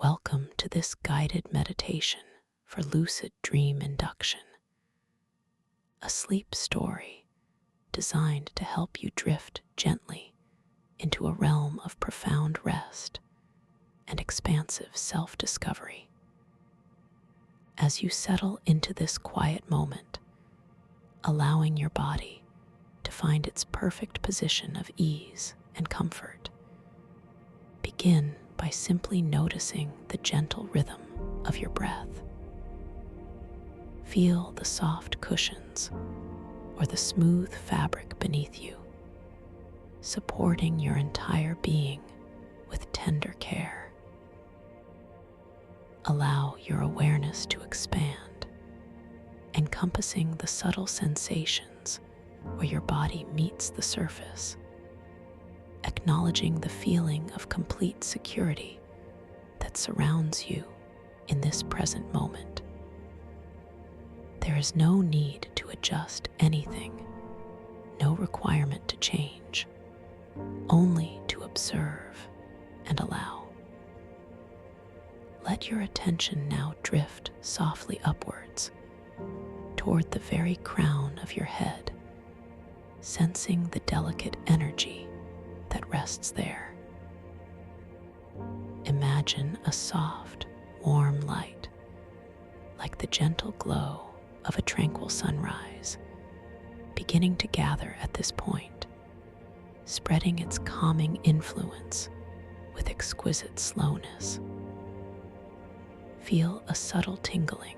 Welcome to this guided meditation for lucid dream induction, a sleep story designed to help you drift gently into a realm of profound rest and expansive self-discovery. As you settle into this quiet moment, allowing your body to find its perfect position of ease and comfort, begin by simply noticing the gentle rhythm of your breath. Feel the soft cushions or the smooth fabric beneath you, supporting your entire being with tender care. Allow your awareness to expand, encompassing the subtle sensations where your body meets the surface, acknowledging the feeling of complete security that surrounds you in this present moment. There is no need to adjust anything, no requirement to change, only to observe and allow. Let your attention now drift softly upwards toward the very crown of your head, sensing the delicate energy that rests there. Imagine a soft, warm light, like the gentle glow of a tranquil sunrise, beginning to gather at this point, spreading its calming influence with exquisite slowness. Feel a subtle tingling,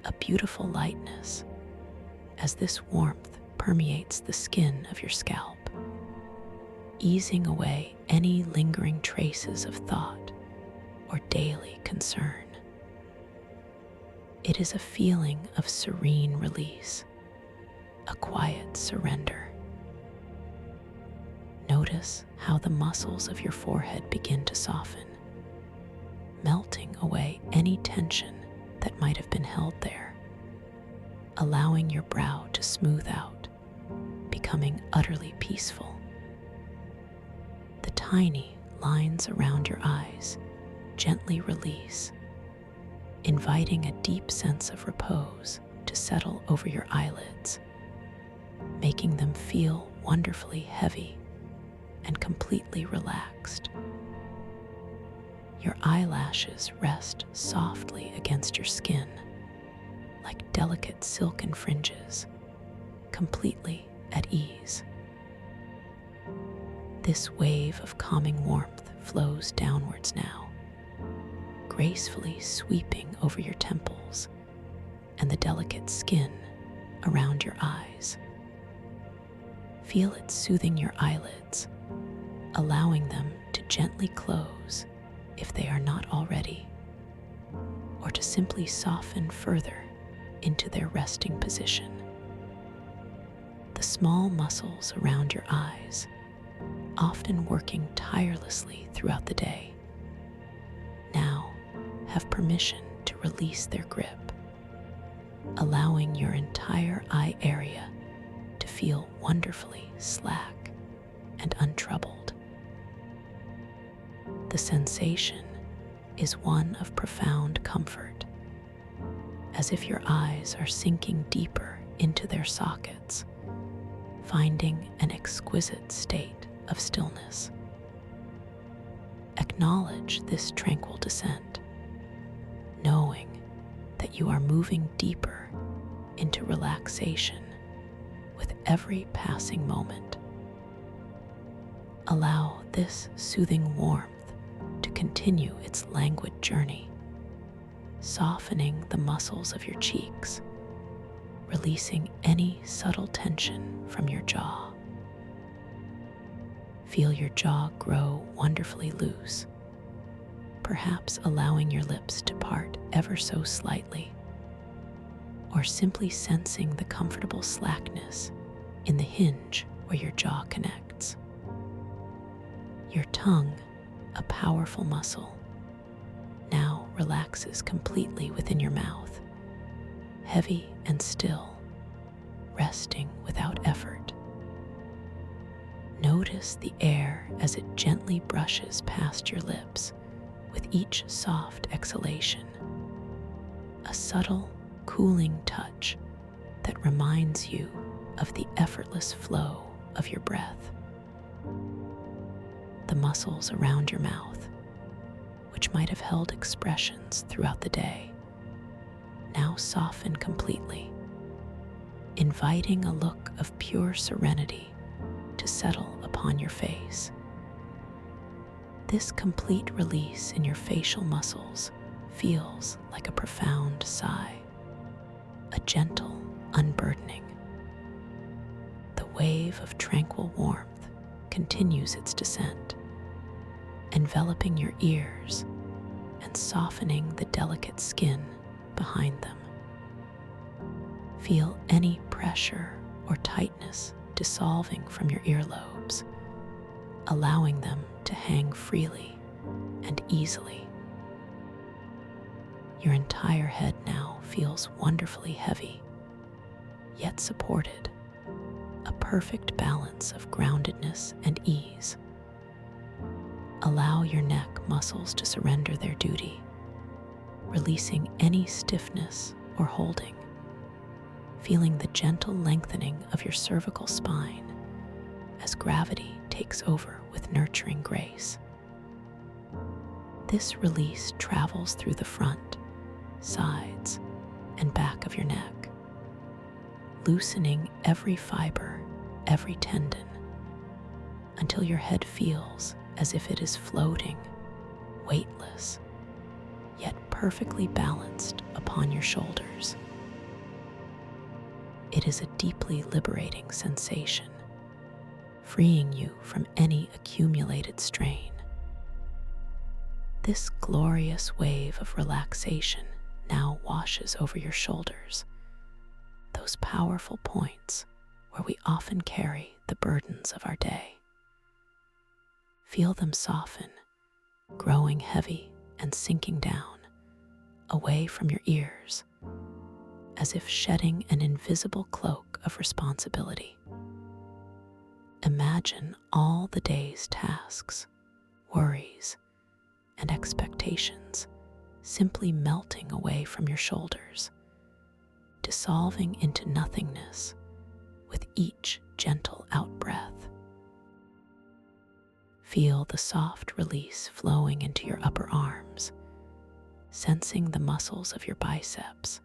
a beautiful lightness, as this warmth permeates the skin of your scalp, easing away any lingering traces of thought or daily concern. It is a feeling of serene release, a quiet surrender. Notice how the muscles of your forehead begin to soften, melting away any tension that might have been held there, allowing your brow to smooth out, becoming utterly peaceful. The tiny lines around your eyes gently release, inviting a deep sense of repose to settle over your eyelids, making them feel wonderfully heavy and completely relaxed. Your eyelashes rest softly against your skin, like delicate silken fringes, completely at ease. This wave of calming warmth flows downwards now, gracefully sweeping over your temples and the delicate skin around your eyes. Feel it soothing your eyelids, allowing them to gently close if they are not already, or to simply soften further into their resting position. The small muscles around your eyes, often working tirelessly throughout the day, now have permission to release their grip, allowing your entire eye area to feel wonderfully slack and untroubled. The sensation is one of profound comfort, as if your eyes are sinking deeper into their sockets, finding an exquisite state of stillness. Acknowledge this tranquil descent, knowing that you are moving deeper into relaxation with every passing moment. Allow this soothing warmth to continue its languid journey, softening the muscles of your cheeks, releasing any subtle tension from your jaw. Feel your jaw grow wonderfully loose, perhaps allowing your lips to part ever so slightly, or simply sensing the comfortable slackness in the hinge where your jaw connects. Your tongue, a powerful muscle, now relaxes completely within your mouth, heavy and still, resting without effort. Notice the air as it gently brushes past your lips with each soft exhalation, a subtle, cooling touch that reminds you of the effortless flow of your breath. The muscles around your mouth, which might have held expressions throughout the day, now soften completely, inviting a look of pure serenity to settle upon your face. This complete release in your facial muscles feels like a profound sigh, a gentle unburdening. The wave of tranquil warmth continues its descent, enveloping your ears and softening the delicate skin behind them. Feel any pressure or tightness dissolving from your earlobes, allowing them to hang freely and easily. Your entire head now feels wonderfully heavy, yet supported, a perfect balance of groundedness and ease. Allow your neck muscles to surrender their duty, releasing any stiffness or holding, feeling the gentle lengthening of your cervical spine as gravity takes over with nurturing grace. This release travels through the front, sides, and back of your neck, loosening every fiber, every tendon, until your head feels as if it is floating, weightless, yet perfectly balanced upon your shoulders. It is a deeply liberating sensation, freeing you from any accumulated strain. This glorious wave of relaxation now washes over your shoulders, those powerful points where we often carry the burdens of our day. Feel them soften, growing heavy and sinking down, away from your ears, as if shedding an invisible cloak of responsibility. Imagine all the day's tasks, worries, and expectations simply melting away from your shoulders, dissolving into nothingness with each gentle out-breath. Feel the soft release flowing into your upper arms, sensing the muscles of your biceps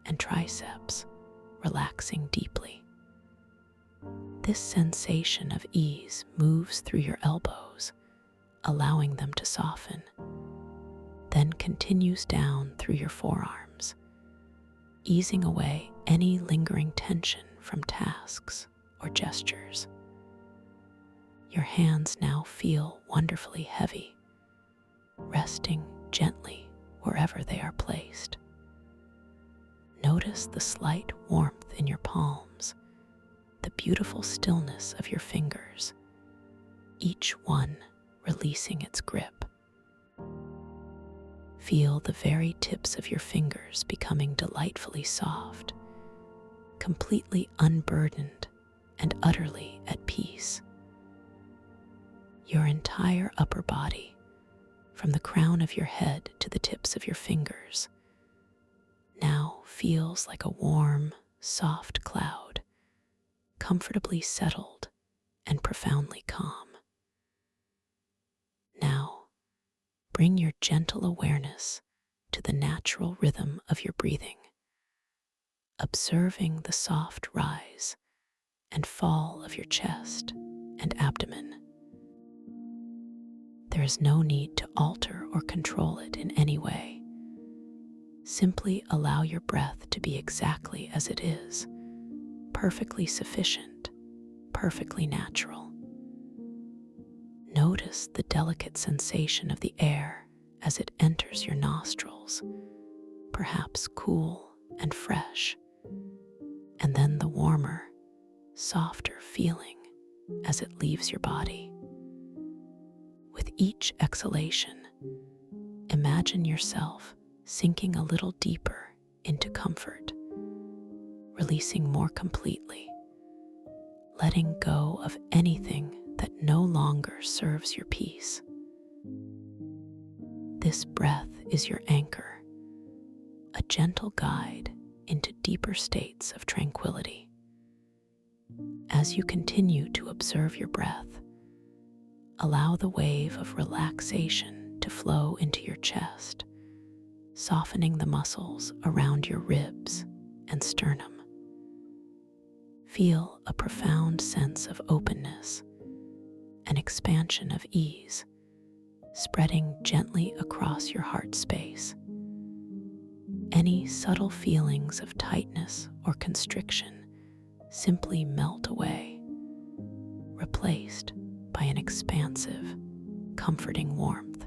and triceps relaxing deeply. This sensation of ease moves through your elbows, allowing them to soften, then continues down through your forearms, easing away any lingering tension from tasks or gestures. Your hands now feel wonderfully heavy, resting gently wherever they are placed. Notice the slight warmth in your palms, the beautiful stillness of your fingers, each one releasing its grip. Feel the very tips of your fingers becoming delightfully soft, completely unburdened and utterly at peace. Your entire upper body, from the crown of your head to the tips of your fingers, now feels like a warm, soft cloud, comfortably settled and profoundly calm. Now, bring your gentle awareness to the natural rhythm of your breathing, observing the soft rise and fall of your chest and abdomen. There is no need to alter or control it in any way. Simply allow your breath to be exactly as it is, perfectly sufficient, perfectly natural. Notice the delicate sensation of the air as it enters your nostrils, perhaps cool and fresh, and then the warmer, softer feeling as it leaves your body. With each exhalation, imagine yourself sinking a little deeper into comfort, releasing more completely, letting go of anything that no longer serves your peace. This breath is your anchor, a gentle guide into deeper states of tranquility. As you continue to observe your breath, allow the wave of relaxation to flow into your chest, softening the muscles around your ribs and sternum. Feel a profound sense of openness, an expansion of ease, spreading gently across your heart space. Any subtle feelings of tightness or constriction simply melt away, replaced by an expansive, comforting warmth.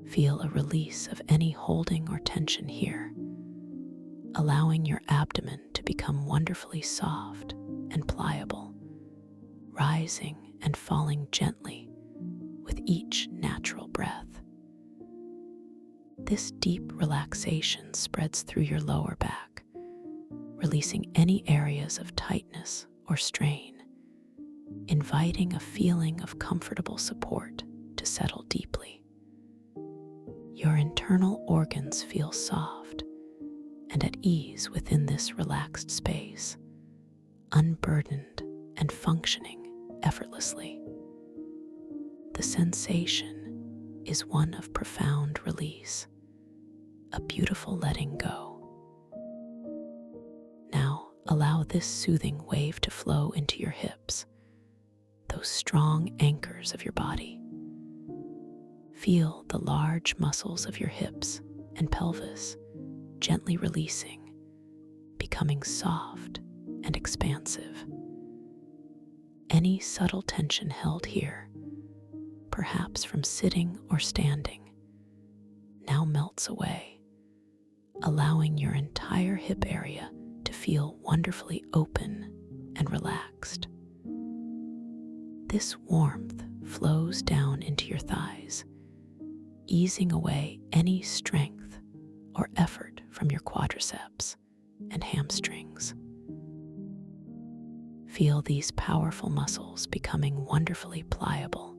Feel a release of any holding or tension here, allowing your abdomen to become wonderfully soft and pliable, rising and falling gently with each natural breath. This deep relaxation spreads through your lower back, releasing any areas of tightness or strain, inviting a feeling of comfortable support to settle deeply. Your internal organs feel soft and at ease within this relaxed space, unburdened and functioning effortlessly. The sensation is one of profound release, a beautiful letting go. Now allow this soothing wave to flow into your hips, those strong anchors of your body. Feel the large muscles of your hips and pelvis gently releasing, becoming soft and expansive. Any subtle tension held here, perhaps from sitting or standing, now melts away, allowing your entire hip area to feel wonderfully open and relaxed. This warmth flows down into your thighs, easing away any strength or effort from your quadriceps and hamstrings. Feel these powerful muscles becoming wonderfully pliable,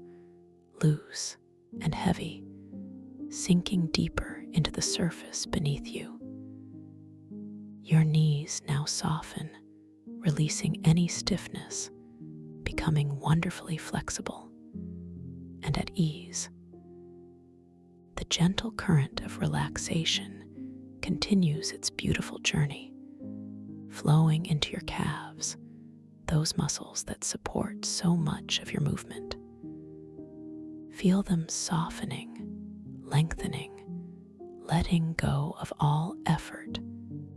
loose, and heavy, sinking deeper into the surface beneath you. Your knees now soften, releasing any stiffness, becoming wonderfully flexible and at ease. The gentle current of relaxation continues its beautiful journey, flowing into your calves, those muscles that support so much of your movement. Feel them softening, lengthening, letting go of all effort,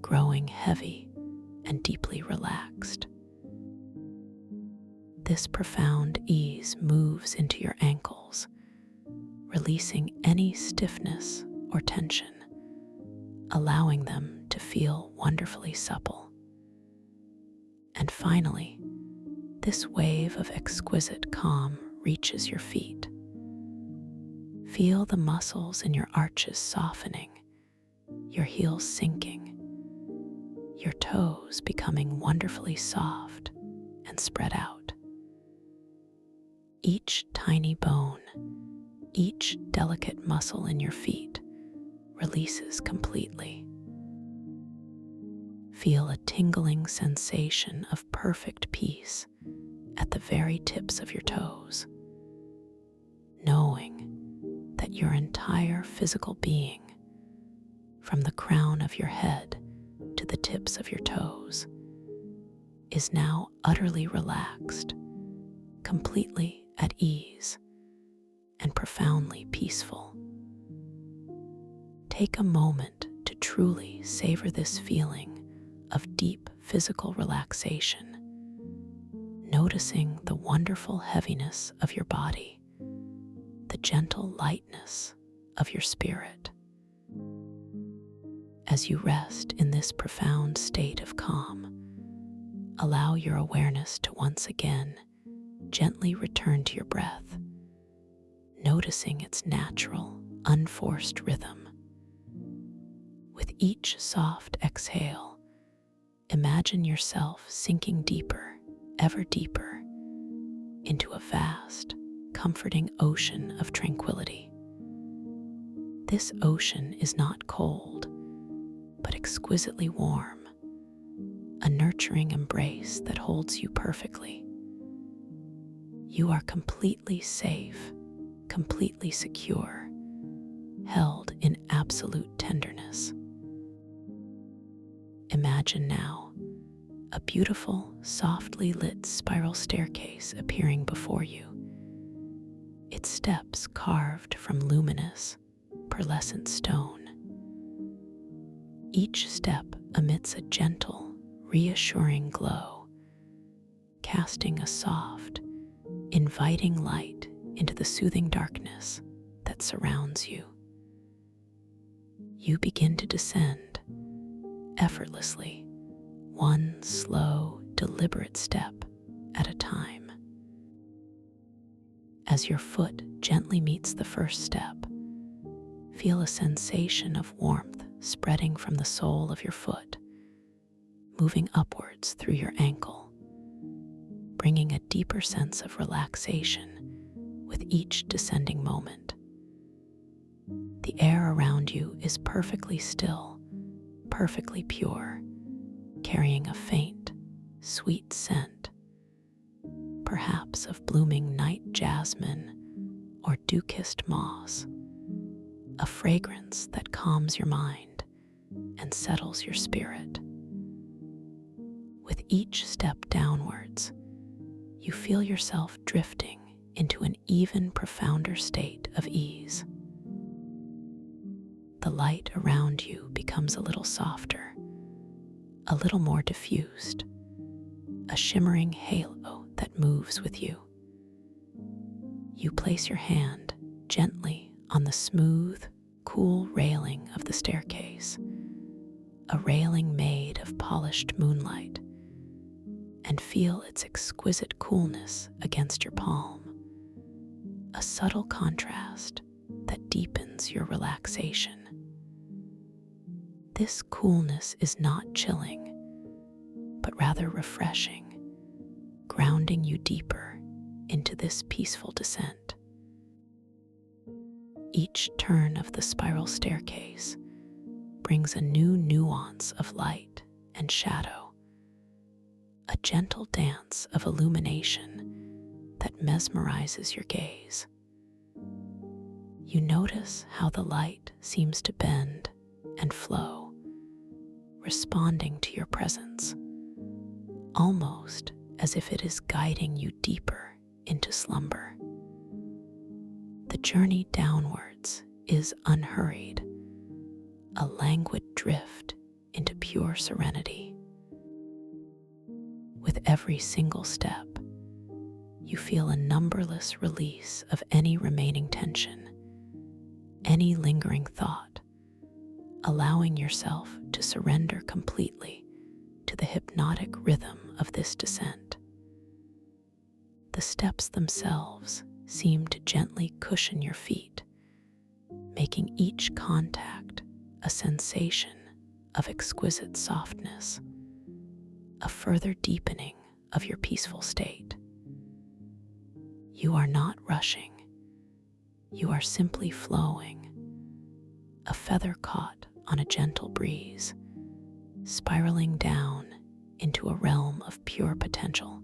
growing heavy and deeply relaxed. This profound ease moves into your ankles, releasing any stiffness or tension, allowing them to feel wonderfully supple. And finally, this wave of exquisite calm reaches your feet. Feel the muscles in your arches softening, your heels sinking, your toes becoming wonderfully soft and spread out. Each tiny bone, each delicate muscle in your feet releases completely. Feel a tingling sensation of perfect peace at the very tips of your toes, knowing that your entire physical being, from the crown of your head to the tips of your toes, is now utterly relaxed, completely at ease, profoundly peaceful. Take a moment to truly savor this feeling of deep physical relaxation, noticing the wonderful heaviness of your body, the gentle lightness of your spirit. As you rest in this profound state of calm, allow your awareness to once again gently return to your breath, noticing its natural, unforced rhythm. With each soft exhale, imagine yourself sinking deeper, ever deeper, into a vast, comforting ocean of tranquility. This ocean is not cold, but exquisitely warm, a nurturing embrace that holds you perfectly. You are completely safe, completely secure, held in absolute tenderness. Imagine now a beautiful, softly lit spiral staircase appearing before you, its steps carved from luminous, pearlescent stone. Each step emits a gentle, reassuring glow, casting a soft, inviting light into the soothing darkness that surrounds you. You begin to descend effortlessly, one slow, deliberate step at a time. As your foot gently meets the first step, feel a sensation of warmth spreading from the sole of your foot, moving upwards through your ankle, bringing a deeper sense of relaxation with each descending moment. The air around you is perfectly still, perfectly pure, carrying a faint, sweet scent, perhaps of blooming night jasmine or dew-kissed moss, a fragrance that calms your mind and settles your spirit. With each step downwards, you feel yourself drifting into an even profounder state of ease. The light around you becomes a little softer, a little more diffused, a shimmering halo that moves with you. You place your hand gently on the smooth, cool railing of the staircase, a railing made of polished moonlight, and feel its exquisite coolness against your palm, a subtle contrast that deepens your relaxation. This coolness is not chilling, but rather refreshing, grounding you deeper into this peaceful descent. Each turn of the spiral staircase brings a new nuance of light and shadow, a gentle dance of illumination that mesmerizes your gaze. You notice how the light seems to bend and flow, responding to your presence, almost as if it is guiding you deeper into slumber. The journey downwards is unhurried, a languid drift into pure serenity. With every single step, you feel a numberless release of any remaining tension, any lingering thought, allowing yourself to surrender completely to the hypnotic rhythm of this descent. The steps themselves seem to gently cushion your feet, making each contact a sensation of exquisite softness, a further deepening of your peaceful state. You are not rushing, you are simply flowing, a feather caught on a gentle breeze, spiraling down into a realm of pure potential.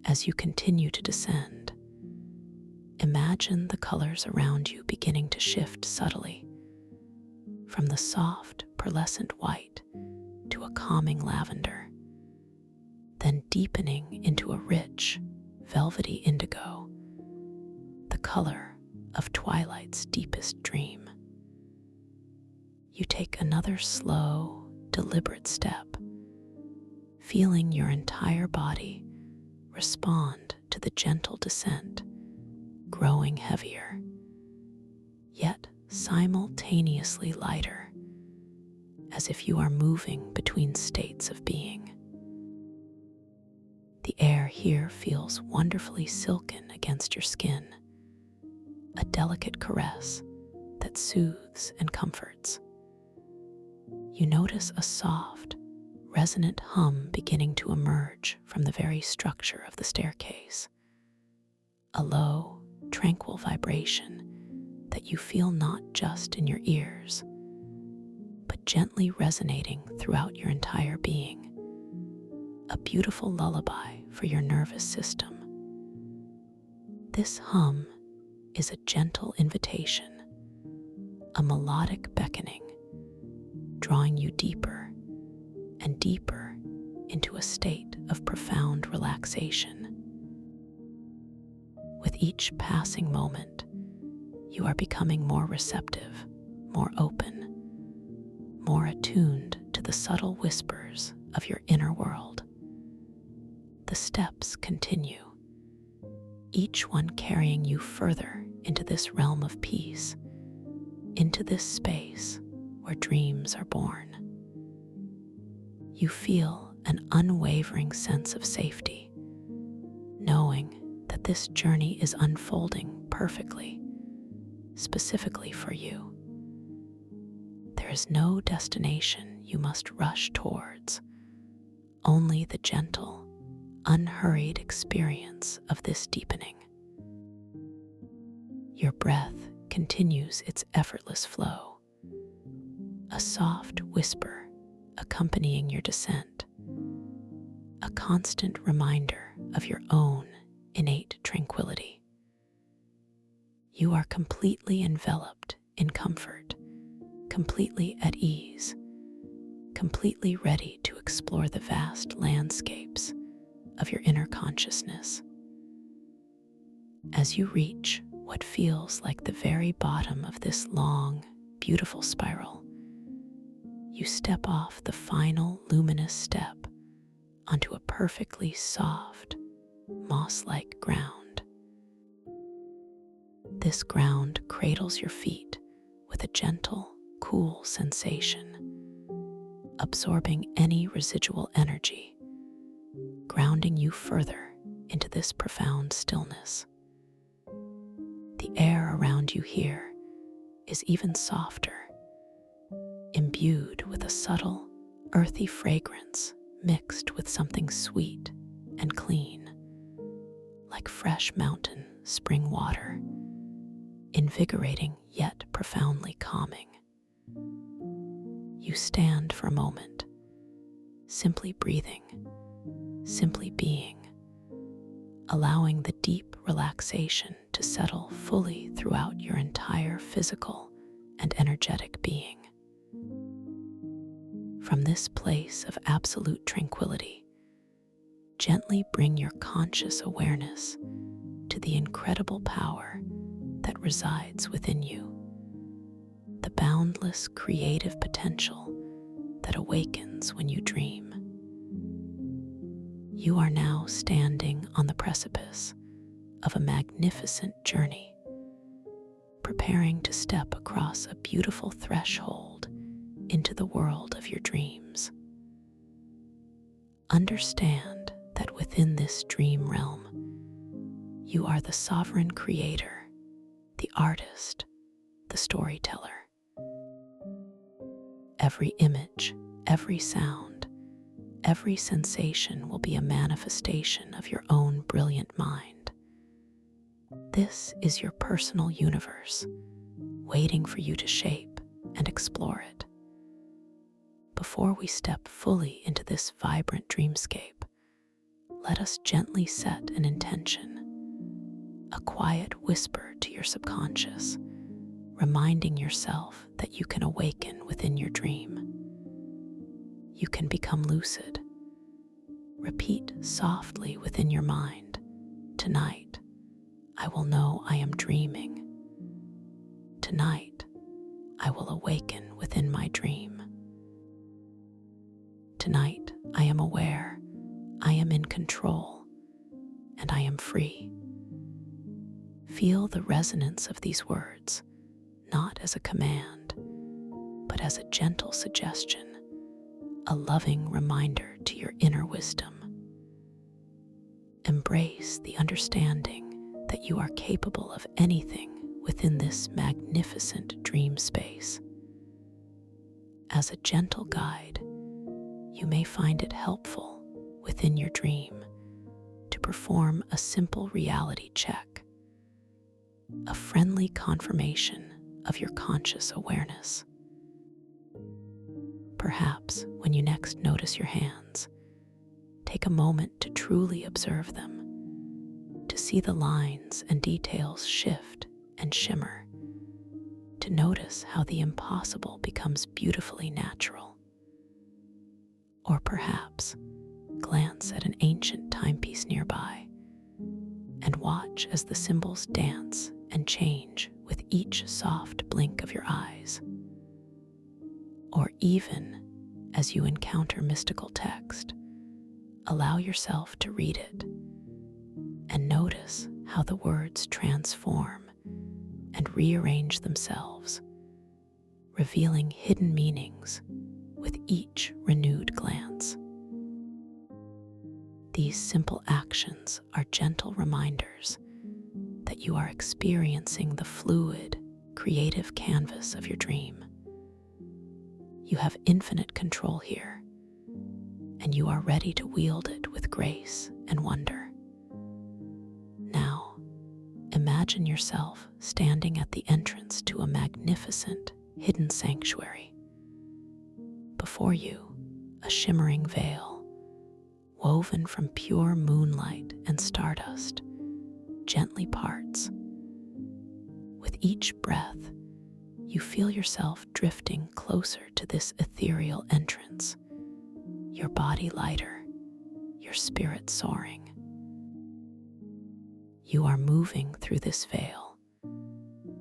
As you continue to descend, imagine the colors around you beginning to shift subtly, from the soft, pearlescent white to a calming lavender, then deepening into a rich, velvety indigo. The color of twilight's deepest dream. You take another slow, deliberate step, feeling your entire body respond to the gentle descent, growing heavier, yet simultaneously lighter, as if you are moving between states of being. The air here feels wonderfully silken against your skin, a delicate caress that soothes and comforts. You notice a soft, resonant hum beginning to emerge from the very structure of the staircase, a low, tranquil vibration that you feel not just in your ears, but gently resonating throughout your entire being, a beautiful lullaby for your nervous system. This hum is a gentle invitation, a melodic beckoning, drawing you deeper and deeper into a state of profound relaxation. With each passing moment, you are becoming more receptive, more open, more attuned to the subtle whispers of your inner world. The steps continue, each one carrying you further into this realm of peace, into this space where dreams are born. You feel an unwavering sense of safety, knowing that this journey is unfolding perfectly, specifically for you. There is no destination you must rush towards, only the gentle, unhurried experience of this deepening. Your breath continues its effortless flow, a soft whisper accompanying your descent, a constant reminder of your own innate tranquility. You are completely enveloped in comfort, completely at ease, completely ready to explore the vast landscapes of your inner consciousness. As you reach what feels like the very bottom of this long, beautiful spiral, you step off the final luminous step onto a perfectly soft, moss-like ground. This ground cradles your feet with a gentle, cool sensation, absorbing any residual energy, grounding you further into this profound stillness. The air around you here is even softer, imbued with a subtle, earthy fragrance mixed with something sweet and clean, like fresh mountain spring water, invigorating yet profoundly calming. You stand for a moment, simply breathing, simply being, allowing the deep relaxation to settle fully throughout your entire physical and energetic being. From this place of absolute tranquility, gently bring your conscious awareness to the incredible power that resides within you, the boundless creative potential that awakens when you dream. You are now standing on the precipice of a magnificent journey, preparing to step across a beautiful threshold into the world of your dreams. Understand that within this dream realm, you are the sovereign creator, the artist, the storyteller. Every image, every sound, every sensation will be a manifestation of your own brilliant mind. This is your personal universe, waiting for you to shape and explore it. Before we step fully into this vibrant dreamscape, let us gently set an intention, a quiet whisper to your subconscious, reminding yourself that you can awaken within your dream. You can become lucid. Repeat softly within your mind, "Tonight, I will know I am dreaming. Tonight, I will awaken within my dream. Tonight, I am aware, I am in control, and I am free. Feel the resonance of these words, not as a command, but as a gentle suggestion, a loving reminder to your inner wisdom. Embrace the understanding that you are capable of anything within this magnificent dream space. As a gentle guide, you may find it helpful within your dream to perform a simple reality check, a friendly confirmation of your conscious awareness. Perhaps when you next notice your hands, take a moment to truly observe them, to see the lines and details shift and shimmer, to notice how the impossible becomes beautifully natural. Or perhaps glance at an ancient timepiece nearby and watch as the symbols dance and change with each soft blink of your eyes. Or even as you encounter mystical text, allow yourself to read it and notice how the words transform and rearrange themselves, revealing hidden meanings with each renewed glance. These simple actions are gentle reminders that you are experiencing the fluid, creative canvas of your dream. You have infinite control here, and you are ready to wield it with grace and wonder. Now, imagine yourself standing at the entrance to a magnificent, hidden sanctuary. Before you, a shimmering veil, woven from pure moonlight and stardust, gently parts. With each breath, you feel yourself drifting closer to this ethereal entrance, your body lighter, your spirit soaring. You are moving through this veil,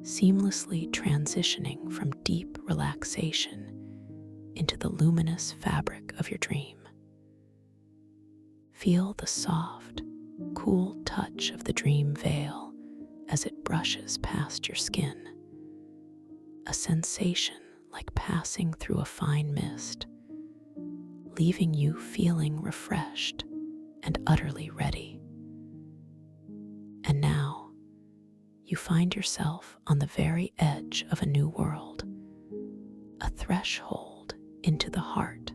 seamlessly transitioning from deep relaxation into the luminous fabric of your dream. Feel the soft, cool touch of the dream veil as it brushes past your skin, a sensation like passing through a fine mist, leaving you feeling refreshed and utterly ready. And now, you find yourself on the very edge of a new world, a threshold into the heart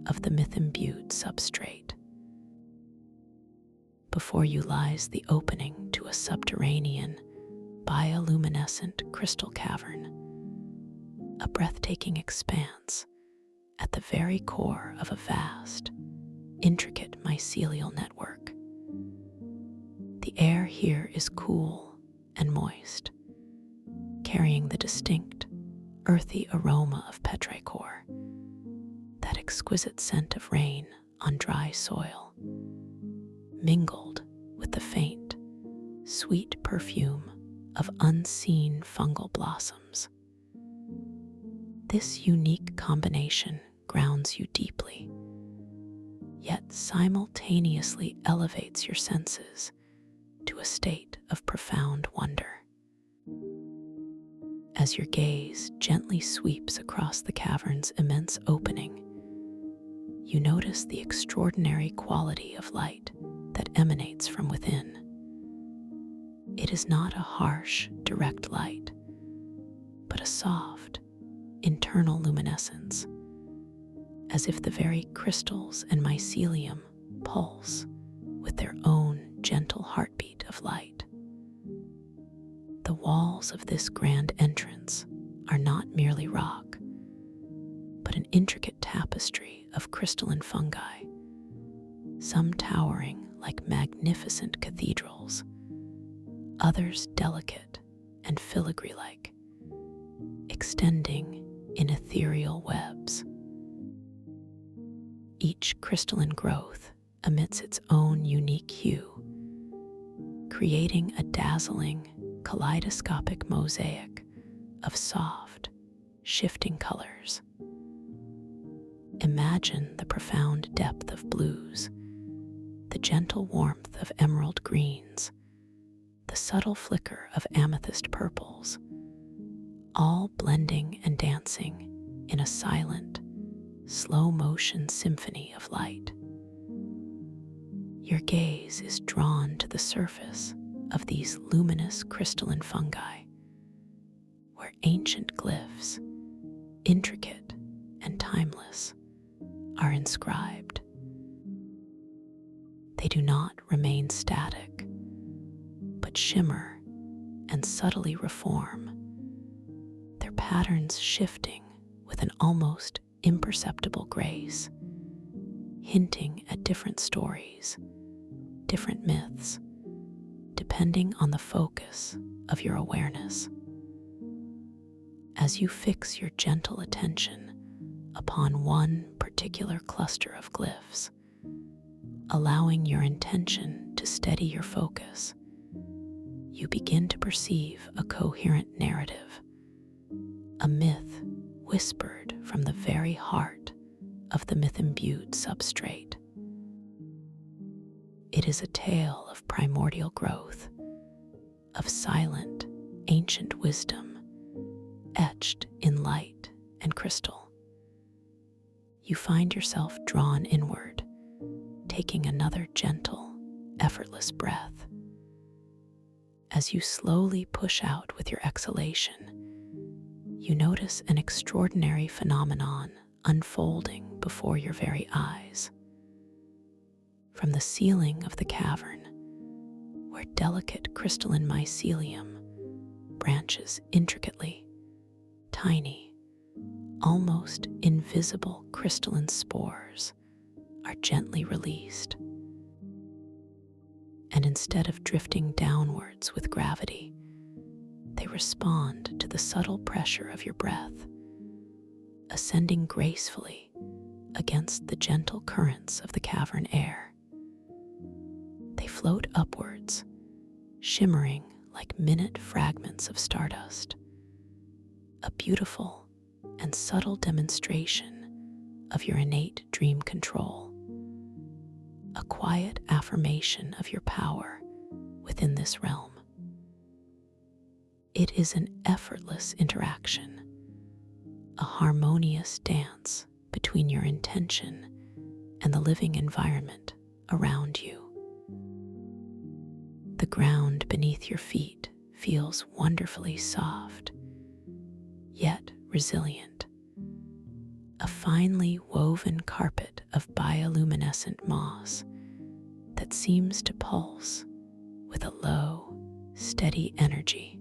of the myth-imbued substrate. Before you lies the opening to a subterranean, bioluminescent crystal cavern, a breathtaking expanse at the very core of a vast, intricate mycelial network. The air here is cool and moist, carrying the distinct, earthy aroma of petrichor, that exquisite scent of rain on dry soil, mingled with the faint, sweet perfume of unseen fungal blossoms. This unique combination grounds you deeply, yet simultaneously elevates your senses to a state of profound wonder. As your gaze gently sweeps across the cavern's immense opening, you notice the extraordinary quality of light that emanates from within. It is not a harsh, direct light, but a soft, internal luminescence, as if the very crystals and mycelium pulse with their own gentle heartbeat of light. The walls of this grand entrance are not merely rock, but an intricate tapestry of crystalline fungi, some towering like magnificent cathedrals, others delicate and filigree-like, extending in ethereal webs. Each crystalline growth emits its own unique hue, creating a dazzling, kaleidoscopic mosaic of soft, shifting colors. Imagine the profound depth of blues, the gentle warmth of emerald greens, the subtle flicker of amethyst purples, all blending and dancing in a silent, slow-motion symphony of light. Your gaze is drawn to the surface of these luminous crystalline fungi, where ancient glyphs, intricate and timeless, are inscribed. They do not remain static, but shimmer and subtly reform, their patterns shifting with an almost imperceptible grace, hinting at different stories, different myths, depending on the focus of your awareness. As you fix your gentle attention upon one particular cluster of glyphs, allowing your intention to steady your focus, you begin to perceive a coherent narrative, a myth whispered from the very heart of the myth-imbued substrate. It is a tale of primordial growth, of silent, ancient wisdom, etched in light and crystal. You find yourself drawn inward, taking another gentle, effortless breath. As you slowly push out with your exhalation, you notice an extraordinary phenomenon unfolding before your very eyes. From the ceiling of the cavern, where delicate crystalline mycelium branches intricately, tiny, almost invisible crystalline spores are gently released. And instead of drifting downwards with gravity, they respond to the subtle pressure of your breath, ascending gracefully against the gentle currents of the cavern air. They float upwards, shimmering like minute fragments of stardust, a beautiful and subtle demonstration of your innate dream control, a quiet affirmation of your power within this realm. It is an effortless interaction, a harmonious dance between your intention and the living environment around you. The ground beneath your feet feels wonderfully soft, yet resilient, a finely woven carpet of bioluminescent moss that seems to pulse with a low, steady energy.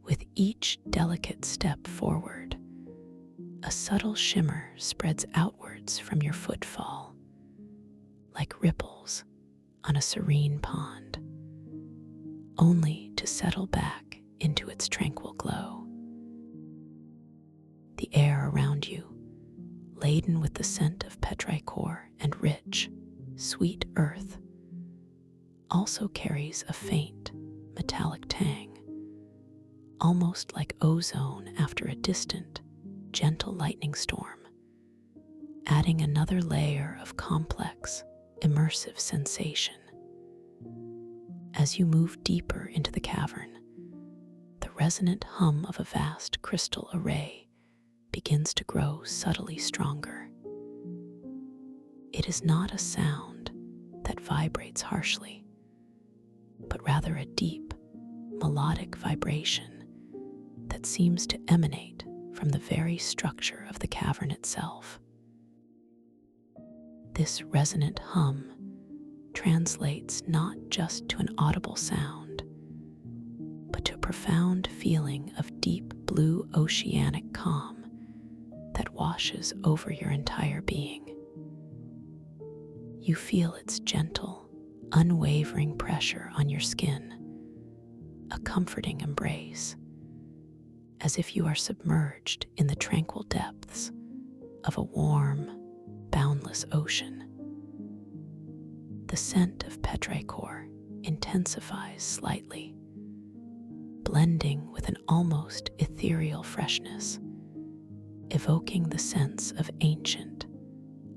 With each delicate step forward, a subtle shimmer spreads outwards from your footfall, like ripples on a serene pond, only to settle back into its tranquil glow. The air around you, laden with the scent of petrichor and rich, sweet earth, also carries a faint, metallic tang, almost like ozone after a distant, gentle lightning storm, adding another layer of complex, immersive sensation. As you move deeper into the cavern, the resonant hum of a vast crystal array begins to grow subtly stronger. It is not a sound that vibrates harshly, but rather a deep, melodic vibration that seems to emanate from the very structure of the cavern itself. This resonant hum translates not just to an audible sound, but to a profound feeling of deep blue oceanic calm that washes over your entire being. You feel its gentle, unwavering pressure on your skin, a comforting embrace, as if you are submerged in the tranquil depths of a warm, boundless ocean. The scent of petrichor intensifies slightly, blending with an almost ethereal freshness, evoking the sense of ancient,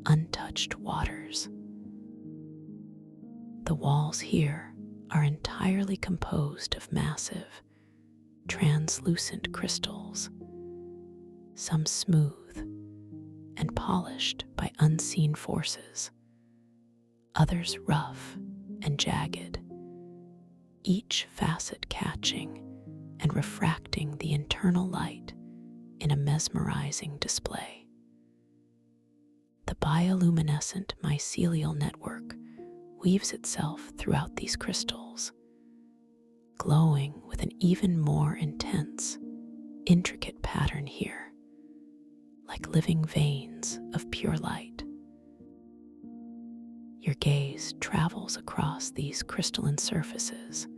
untouched waters. The walls here are entirely composed of massive, translucent crystals, some smooth and polished by unseen forces, others rough and jagged, each facet catching and refracting the internal light in a mesmerizing display. The bioluminescent mycelial network weaves itself throughout these crystals, glowing with an even more intense, intricate pattern here, like living veins of pure light. Your gaze travels across these crystalline surfaces,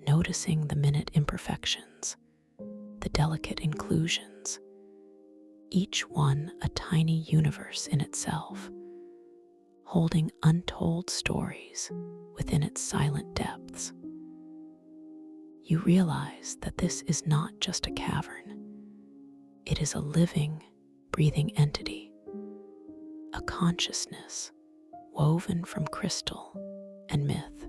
noticing the minute imperfections, the delicate inclusions, each one a tiny universe in itself, holding untold stories within its silent depths. You realize that this is not just a cavern. It is a living, breathing entity, a consciousness woven from crystal and myth.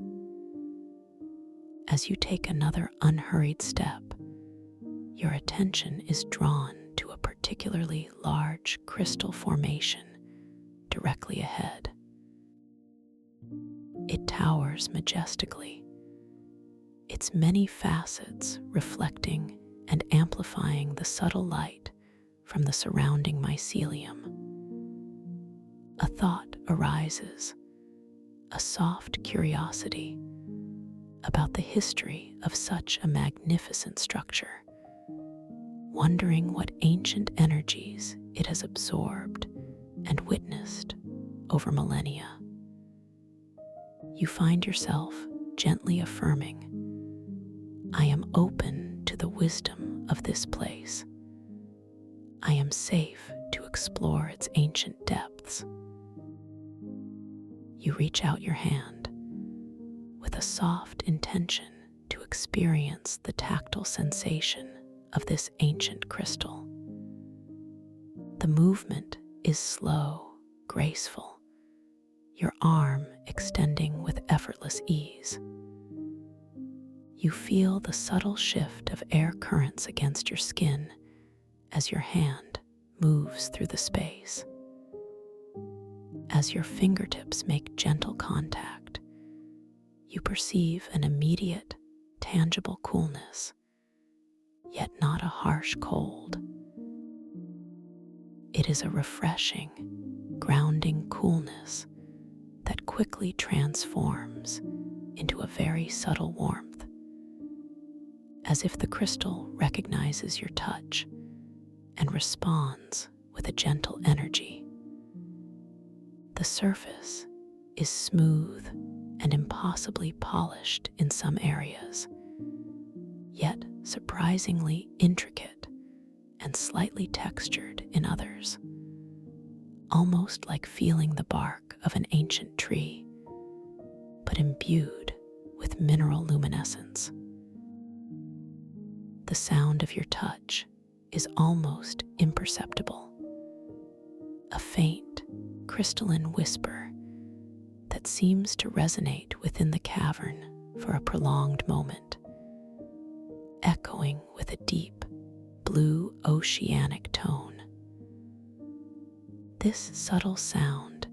As you take another unhurried step, your attention is drawn to a particularly large crystal formation directly ahead. It towers majestically, its many facets reflecting and amplifying the subtle light from the surrounding mycelium. A thought arises, a soft curiosity about the history of such a magnificent structure, wondering what ancient energies it has absorbed and witnessed over millennia. You find yourself gently affirming, "I am open to the wisdom of this place. I am safe to explore its ancient depths." You reach out your hand with a soft intention to experience the tactile sensation of this ancient crystal. The movement is slow, graceful, your arm extending with effortless ease. You feel the subtle shift of air currents against your skin as your hand moves through the space. As your fingertips make gentle contact, you perceive an immediate, tangible coolness, yet not a harsh cold. It is a refreshing, grounding coolness that quickly transforms into a very subtle warmth, as if the crystal recognizes your touch and responds with a gentle energy. The surface is smooth and impossibly polished in some areas, yet surprisingly intricate and slightly textured in others, almost like feeling the bark of an ancient tree, but imbued with mineral luminescence. The sound of your touch is almost imperceptible, a faint, crystalline whisper that seems to resonate within the cavern for a prolonged moment, echoing with a deep, blue oceanic tone. This subtle sound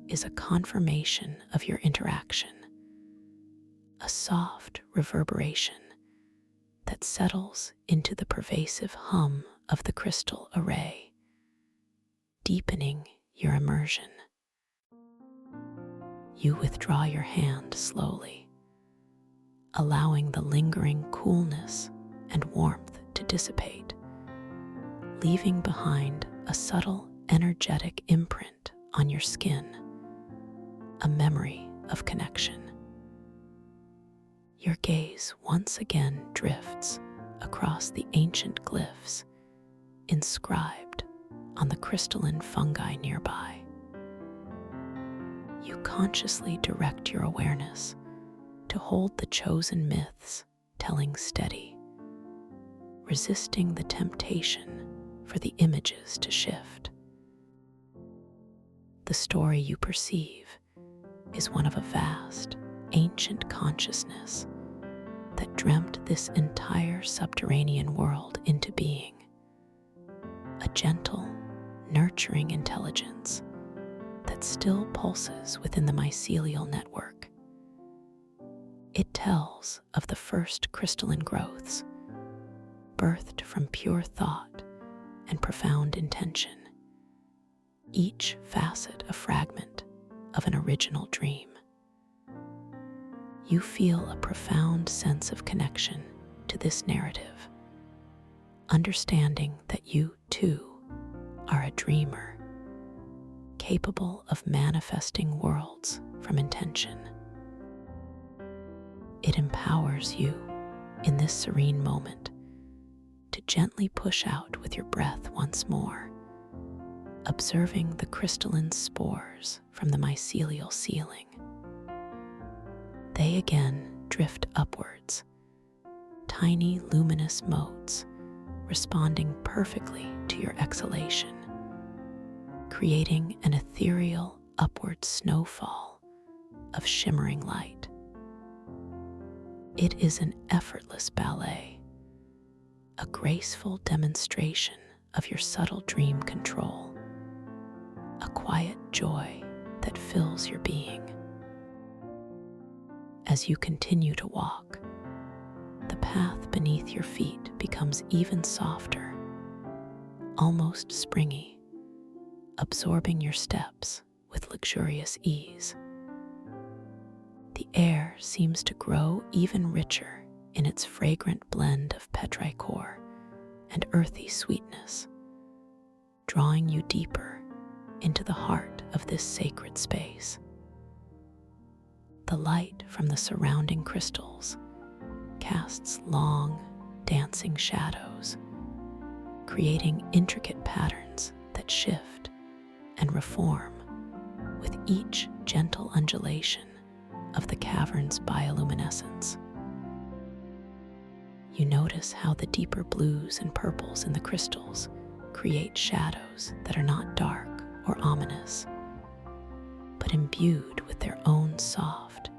is a confirmation of your interaction, a soft reverberation that settles into the pervasive hum of the crystal array, deepening your immersion. You withdraw your hand slowly, allowing the lingering coolness and warmth to dissipate, leaving behind a subtle energetic imprint on your skin, a memory of connection. Your gaze once again drifts across the ancient glyphs inscribed on the crystalline fungi nearby. You consciously direct your awareness to hold the chosen myths, telling steady, resisting the temptation for the images to shift. The story you perceive is one of a vast, ancient consciousness that dreamt this entire subterranean world into being. A gentle, nurturing intelligence that still pulses within the mycelial network. It tells of the first crystalline growths, birthed from pure thought and profound intention, each facet a fragment of an original dream. You feel a profound sense of connection to this narrative, understanding that you, too, are a dreamer, capable of manifesting worlds from intention. It empowers you, in this serene moment, to gently push out with your breath once more, observing the crystalline spores from the mycelial ceiling. They again drift upwards, tiny luminous motes responding perfectly to your exhalation, creating an ethereal upward snowfall of shimmering light. It is an effortless ballet, a graceful demonstration of your subtle dream control, a quiet joy that fills your being. As you continue to walk, the path beneath your feet becomes even softer, almost springy, absorbing your steps with luxurious ease. The air seems to grow even richer in its fragrant blend of petrichor and earthy sweetness, drawing you deeper into the heart of this sacred space. The light from the surrounding crystals casts long, dancing shadows, creating intricate patterns that shift and reform with each gentle undulation of the cavern's bioluminescence. You notice how the deeper blues and purples in the crystals create shadows that are not dark or ominous, but imbued with their own soft,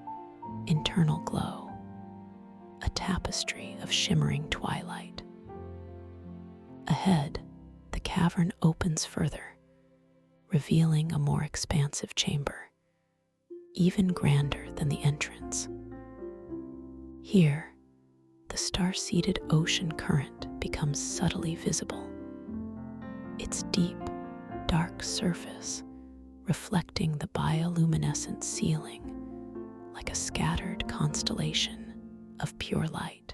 internal glow, a tapestry of shimmering twilight. Ahead, the cavern opens further, revealing a more expansive chamber, even grander than the entrance. Here, the star-seeded ocean current becomes subtly visible, its deep, dark surface reflecting the bioluminescent ceiling like a scattered constellation of pure light.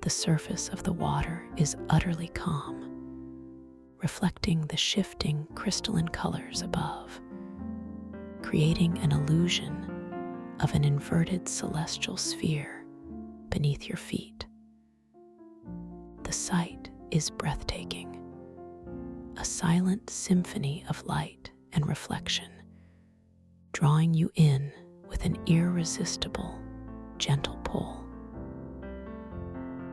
The surface of the water is utterly calm, reflecting the shifting crystalline colors above, creating an illusion of an inverted celestial sphere beneath your feet. The sight is breathtaking, a silent symphony of light and reflection, drawing you in with an irresistible, gentle pull.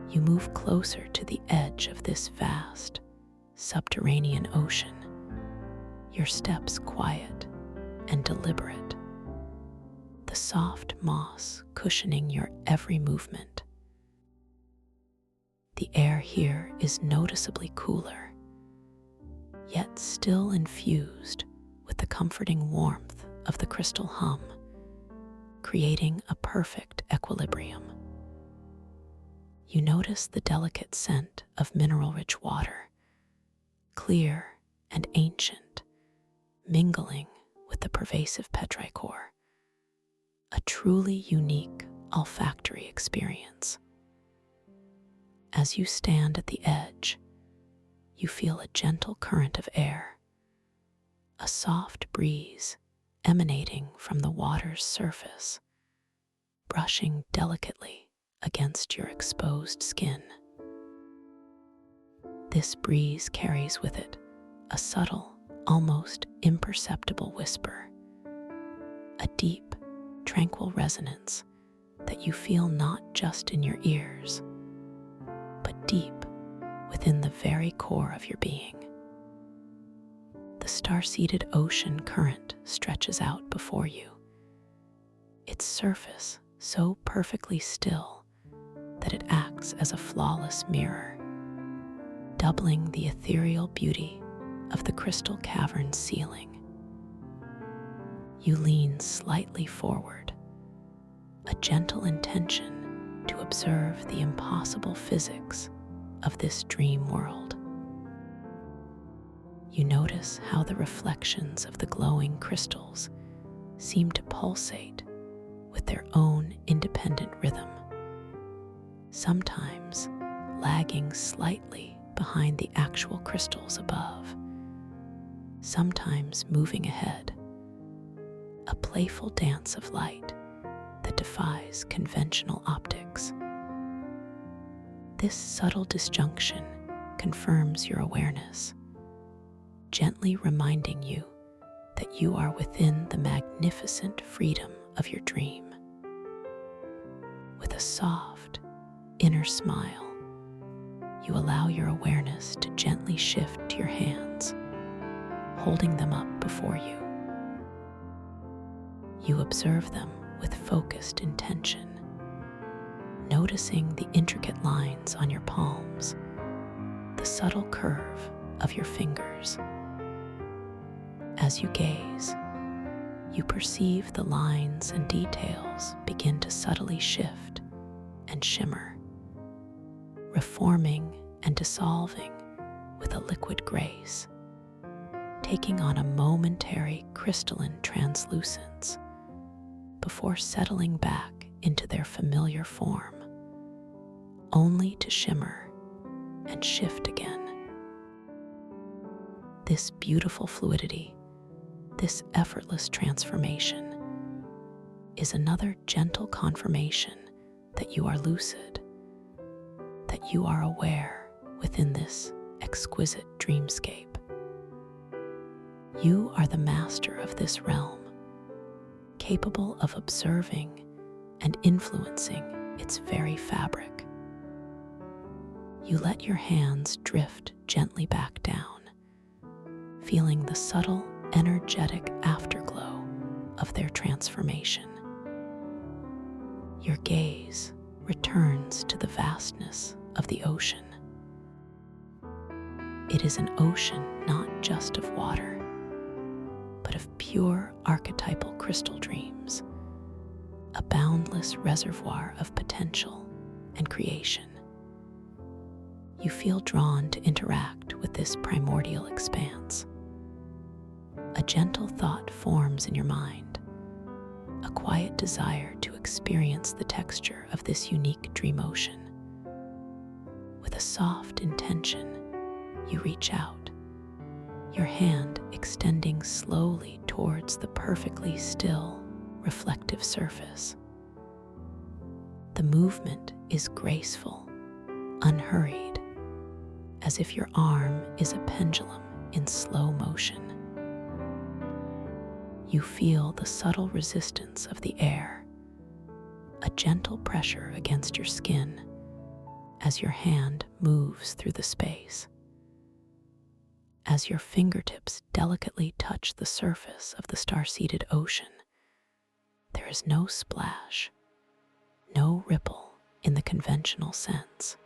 You move closer to the edge of this vast, subterranean ocean, your steps quiet and deliberate, the soft moss cushioning your every movement. The air here is noticeably cooler, yet still infused with the comforting warmth of the crystal hum, creating a perfect equilibrium. You notice the delicate scent of mineral-rich water, clear and ancient, mingling with the pervasive petrichor, a truly unique olfactory experience. As you stand at the edge, you feel a gentle current of air, a soft breeze emanating from the water's surface, brushing delicately against your exposed skin. This breeze carries with it a subtle, almost imperceptible whisper, a deep, tranquil resonance that you feel not just in your ears, but deep within the very core of your being. The star-seeded ocean current stretches out before you, its surface so perfectly still that it acts as a flawless mirror, doubling the ethereal beauty of the crystal cavern's ceiling. You lean slightly forward, a gentle intention to observe the impossible physics of this dream world. You notice how the reflections of the glowing crystals seem to pulsate with their own independent rhythm, sometimes lagging slightly behind the actual crystals above, sometimes moving ahead, a playful dance of light that defies conventional optics. This subtle disjunction confirms your awareness, gently reminding you that you are within the magnificent freedom of your dream. With a soft, inner smile, you allow your awareness to gently shift to your hands, holding them up before you. You observe them with focused intention, noticing the intricate lines on your palms, the subtle curve of your fingers. As you gaze, you perceive the lines and details begin to subtly shift and shimmer, reforming and dissolving with a liquid grace, taking on a momentary crystalline translucence before settling back into their familiar form, only to shimmer and shift again. This beautiful fluidity, this effortless transformation, is another gentle confirmation that you are lucid, that you are aware within this exquisite dreamscape. You are the master of this realm, capable of observing and influencing its very fabric. You let your hands drift gently back down, feeling the subtle, energetic afterglow of their transformation. Your gaze returns to the vastness of the ocean. It is an ocean not just of water, but of pure archetypal crystal dreams, a boundless reservoir of potential and creation. You feel drawn to interact with this primordial expanse. A gentle thought forms in your mind, a quiet desire to experience the texture of this unique dream ocean. With a soft intention, you reach out, your hand extending slowly towards the perfectly still, reflective surface. The movement is graceful, unhurried, as if your arm is a pendulum in slow motion. You feel the subtle resistance of the air, a gentle pressure against your skin as your hand moves through the space. As your fingertips delicately touch the surface of the star-seeded ocean, there is no splash, no ripple in the conventional sense.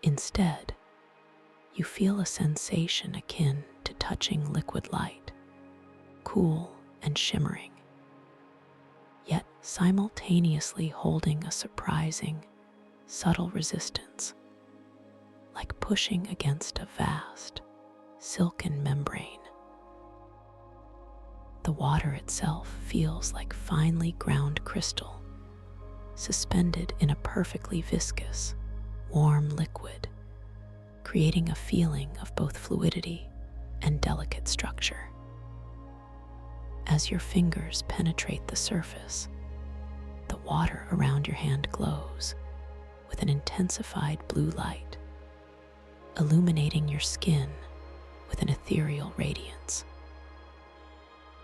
Instead, you feel a sensation akin to touching liquid light, cool and shimmering, yet simultaneously holding a surprising, subtle resistance, like pushing against a vast, silken membrane. The water itself feels like finely ground crystal, suspended in a perfectly viscous, warm liquid, creating a feeling of both fluidity and delicate structure. As your fingers penetrate the surface, the water around your hand glows with an intensified blue light, illuminating your skin with an ethereal radiance.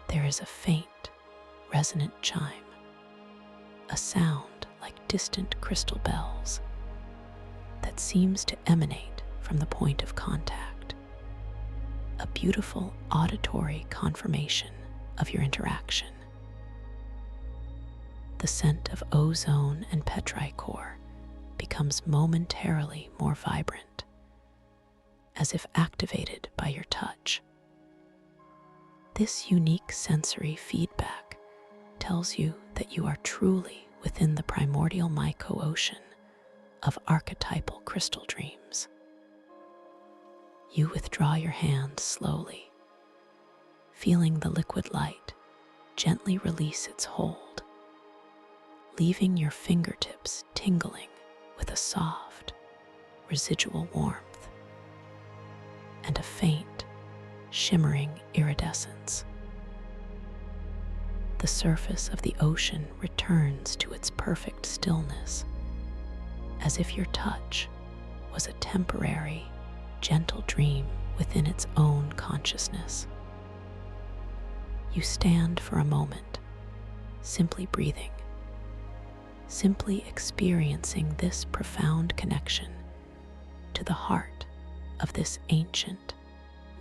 There is a faint, resonant chime, a sound like distant crystal bells that seems to emanate from the point of contact, a beautiful auditory confirmation of your interaction. The scent of ozone and petrichor becomes momentarily more vibrant, as if activated by your touch. This unique sensory feedback tells you that you are truly within the primordial myco-ocean of archetypal crystal dreams. You withdraw your hand slowly, feeling the liquid light gently release its hold, leaving your fingertips tingling with a soft, residual warmth and a faint, shimmering iridescence. The surface of the ocean returns to its perfect stillness, as if your touch was a temporary, gentle dream within its own consciousness. You stand for a moment, simply breathing, simply experiencing this profound connection to the heart of this ancient,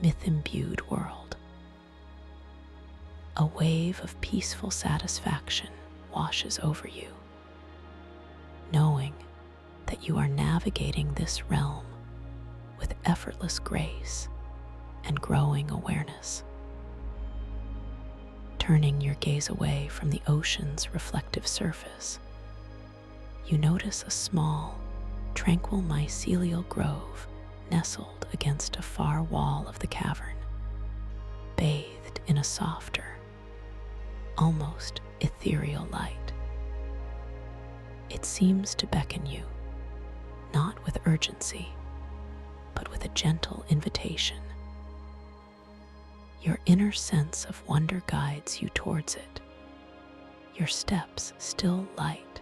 myth-imbued world. A wave of peaceful satisfaction washes over you, knowing that you are navigating this realm with effortless grace and growing awareness. Turning your gaze away from the ocean's reflective surface, you notice a small, tranquil mycelial grove nestled against a far wall of the cavern, bathed in a softer, almost ethereal light. It seems to beckon you, not with urgency, but with a gentle invitation. Your inner sense of wonder guides you towards it, your steps still light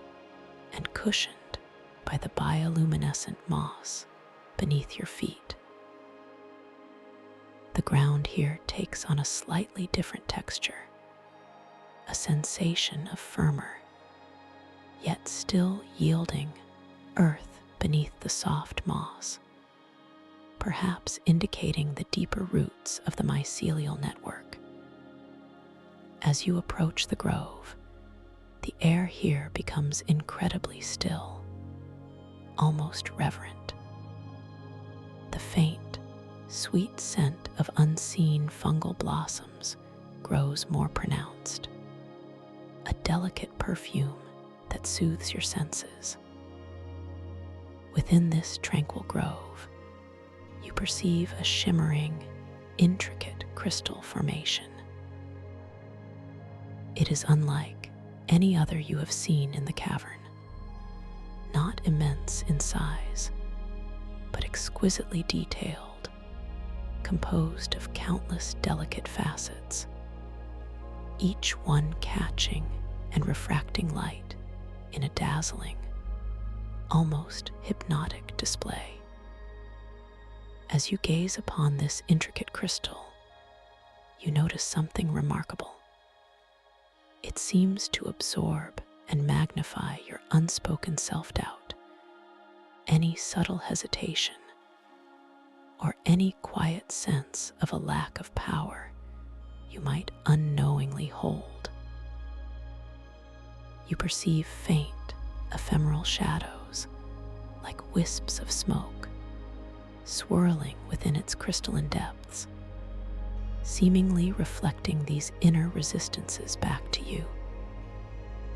and cushioned by the bioluminescent moss beneath your feet. The ground here takes on a slightly different texture, a sensation of firmer, yet still yielding earth beneath the soft moss, perhaps indicating the deeper roots of the mycelial network. As you approach the grove, the air here becomes incredibly still, almost reverent. The faint, sweet scent of unseen fungal blossoms grows more pronounced, a delicate perfume that soothes your senses. Within this tranquil grove, you perceive a shimmering, intricate crystal formation. It is unlike any other you have seen in the cavern, not immense in size, but exquisitely detailed, composed of countless delicate facets, each one catching and refracting light in a dazzling, almost hypnotic display. As you gaze upon this intricate crystal, you notice something remarkable. It seems to absorb and magnify your unspoken self-doubt, any subtle hesitation, or any quiet sense of a lack of power you might unknowingly hold. You perceive faint, ephemeral shadows, like wisps of smoke, swirling within its crystalline depths, seemingly reflecting these inner resistances back to you,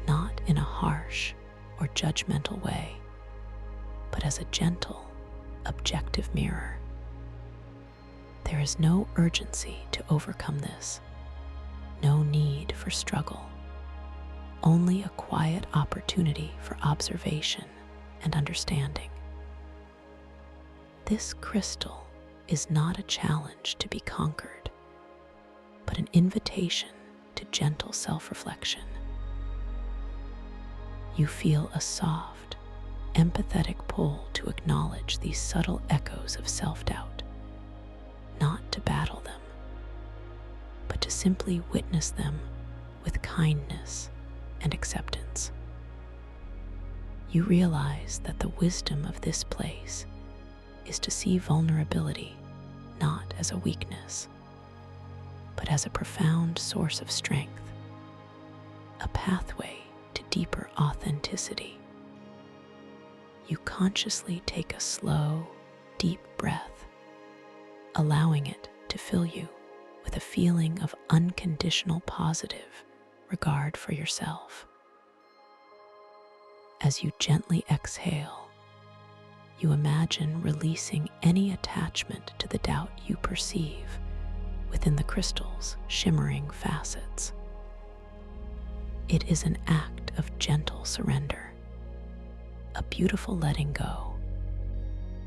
not in a harsh or judgmental way, but as a gentle, objective mirror. There is no urgency to overcome this, no need for struggle, only a quiet opportunity for observation and understanding. This crystal is not a challenge to be conquered, but an invitation to gentle self-reflection. You feel a soft, empathetic pull to acknowledge these subtle echoes of self-doubt, not to battle them, but to simply witness them with kindness and acceptance. You realize that the wisdom of this place is to see vulnerability not as a weakness, but as a profound source of strength, a pathway to deeper authenticity. You consciously take a slow, deep breath, allowing it to fill you with a feeling of unconditional positive regard for yourself. As you gently exhale, you imagine releasing any attachment to the doubt you perceive within the crystal's shimmering facets. It is an act of gentle surrender, a beautiful letting go,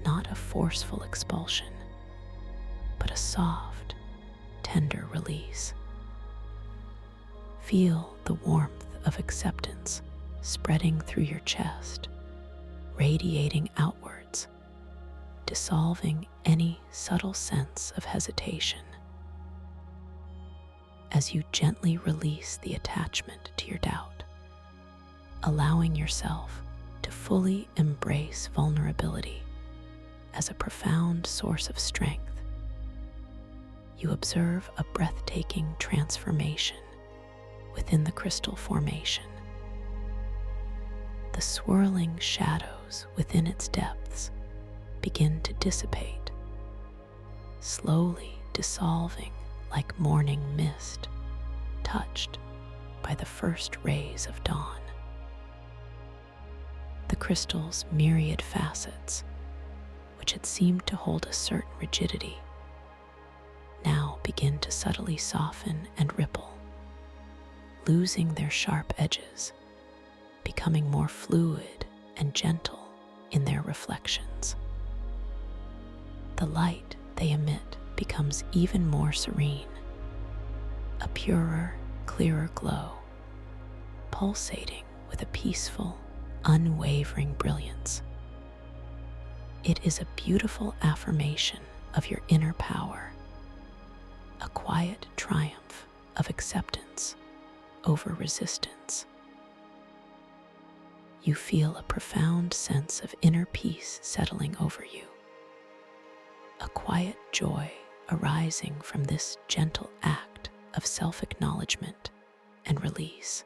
not a forceful expulsion, but a soft, tender release. Feel the warmth of acceptance spreading through your chest, radiating outwards, dissolving any subtle sense of hesitation. As you gently release the attachment to your doubt, allowing yourself to fully embrace vulnerability as a profound source of strength, you observe a breathtaking transformation within the crystal formation. The swirling shadows within its depths begin to dissipate, slowly dissolving like morning mist touched by the first rays of dawn. The crystal's myriad facets, which had seemed to hold a certain rigidity, now begin to subtly soften and ripple, losing their sharp edges, becoming more fluid and gentle in their reflections. The light they emit becomes even more serene, a purer, clearer glow, pulsating with a peaceful, unwavering brilliance. It is a beautiful affirmation of your inner power, a quiet triumph of acceptance over resistance. You feel a profound sense of inner peace settling over you, a quiet joy arising from this gentle act of self-acknowledgement and release.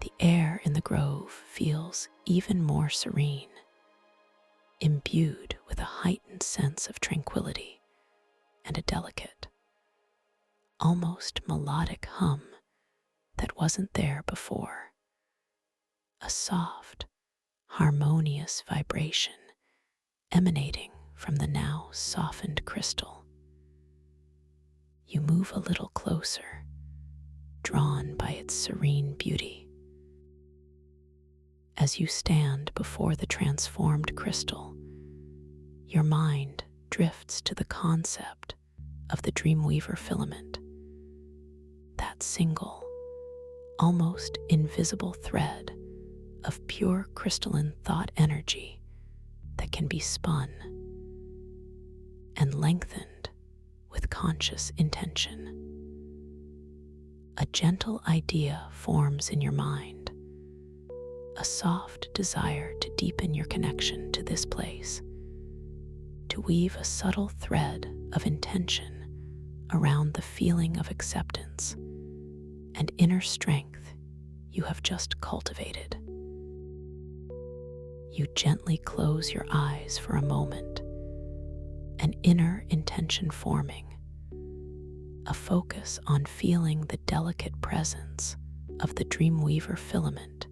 The air in the grove feels even more serene, imbued with a heightened sense of tranquility and a delicate, almost melodic hum that wasn't there before. A soft, harmonious vibration emanating from the now softened crystal. You move a little closer, drawn by its serene beauty. As you stand before the transformed crystal, your mind drifts to the concept of the Dreamweaver filament, that single, almost invisible thread of pure crystalline thought energy that can be spun and lengthened with conscious intention. A gentle idea forms in your mind, a soft desire to deepen your connection to this place, to weave a subtle thread of intention around the feeling of acceptance and inner strength you have just cultivated. You gently close your eyes for a moment, an inner intention forming, a focus on feeling the delicate presence of the Dreamweaver filament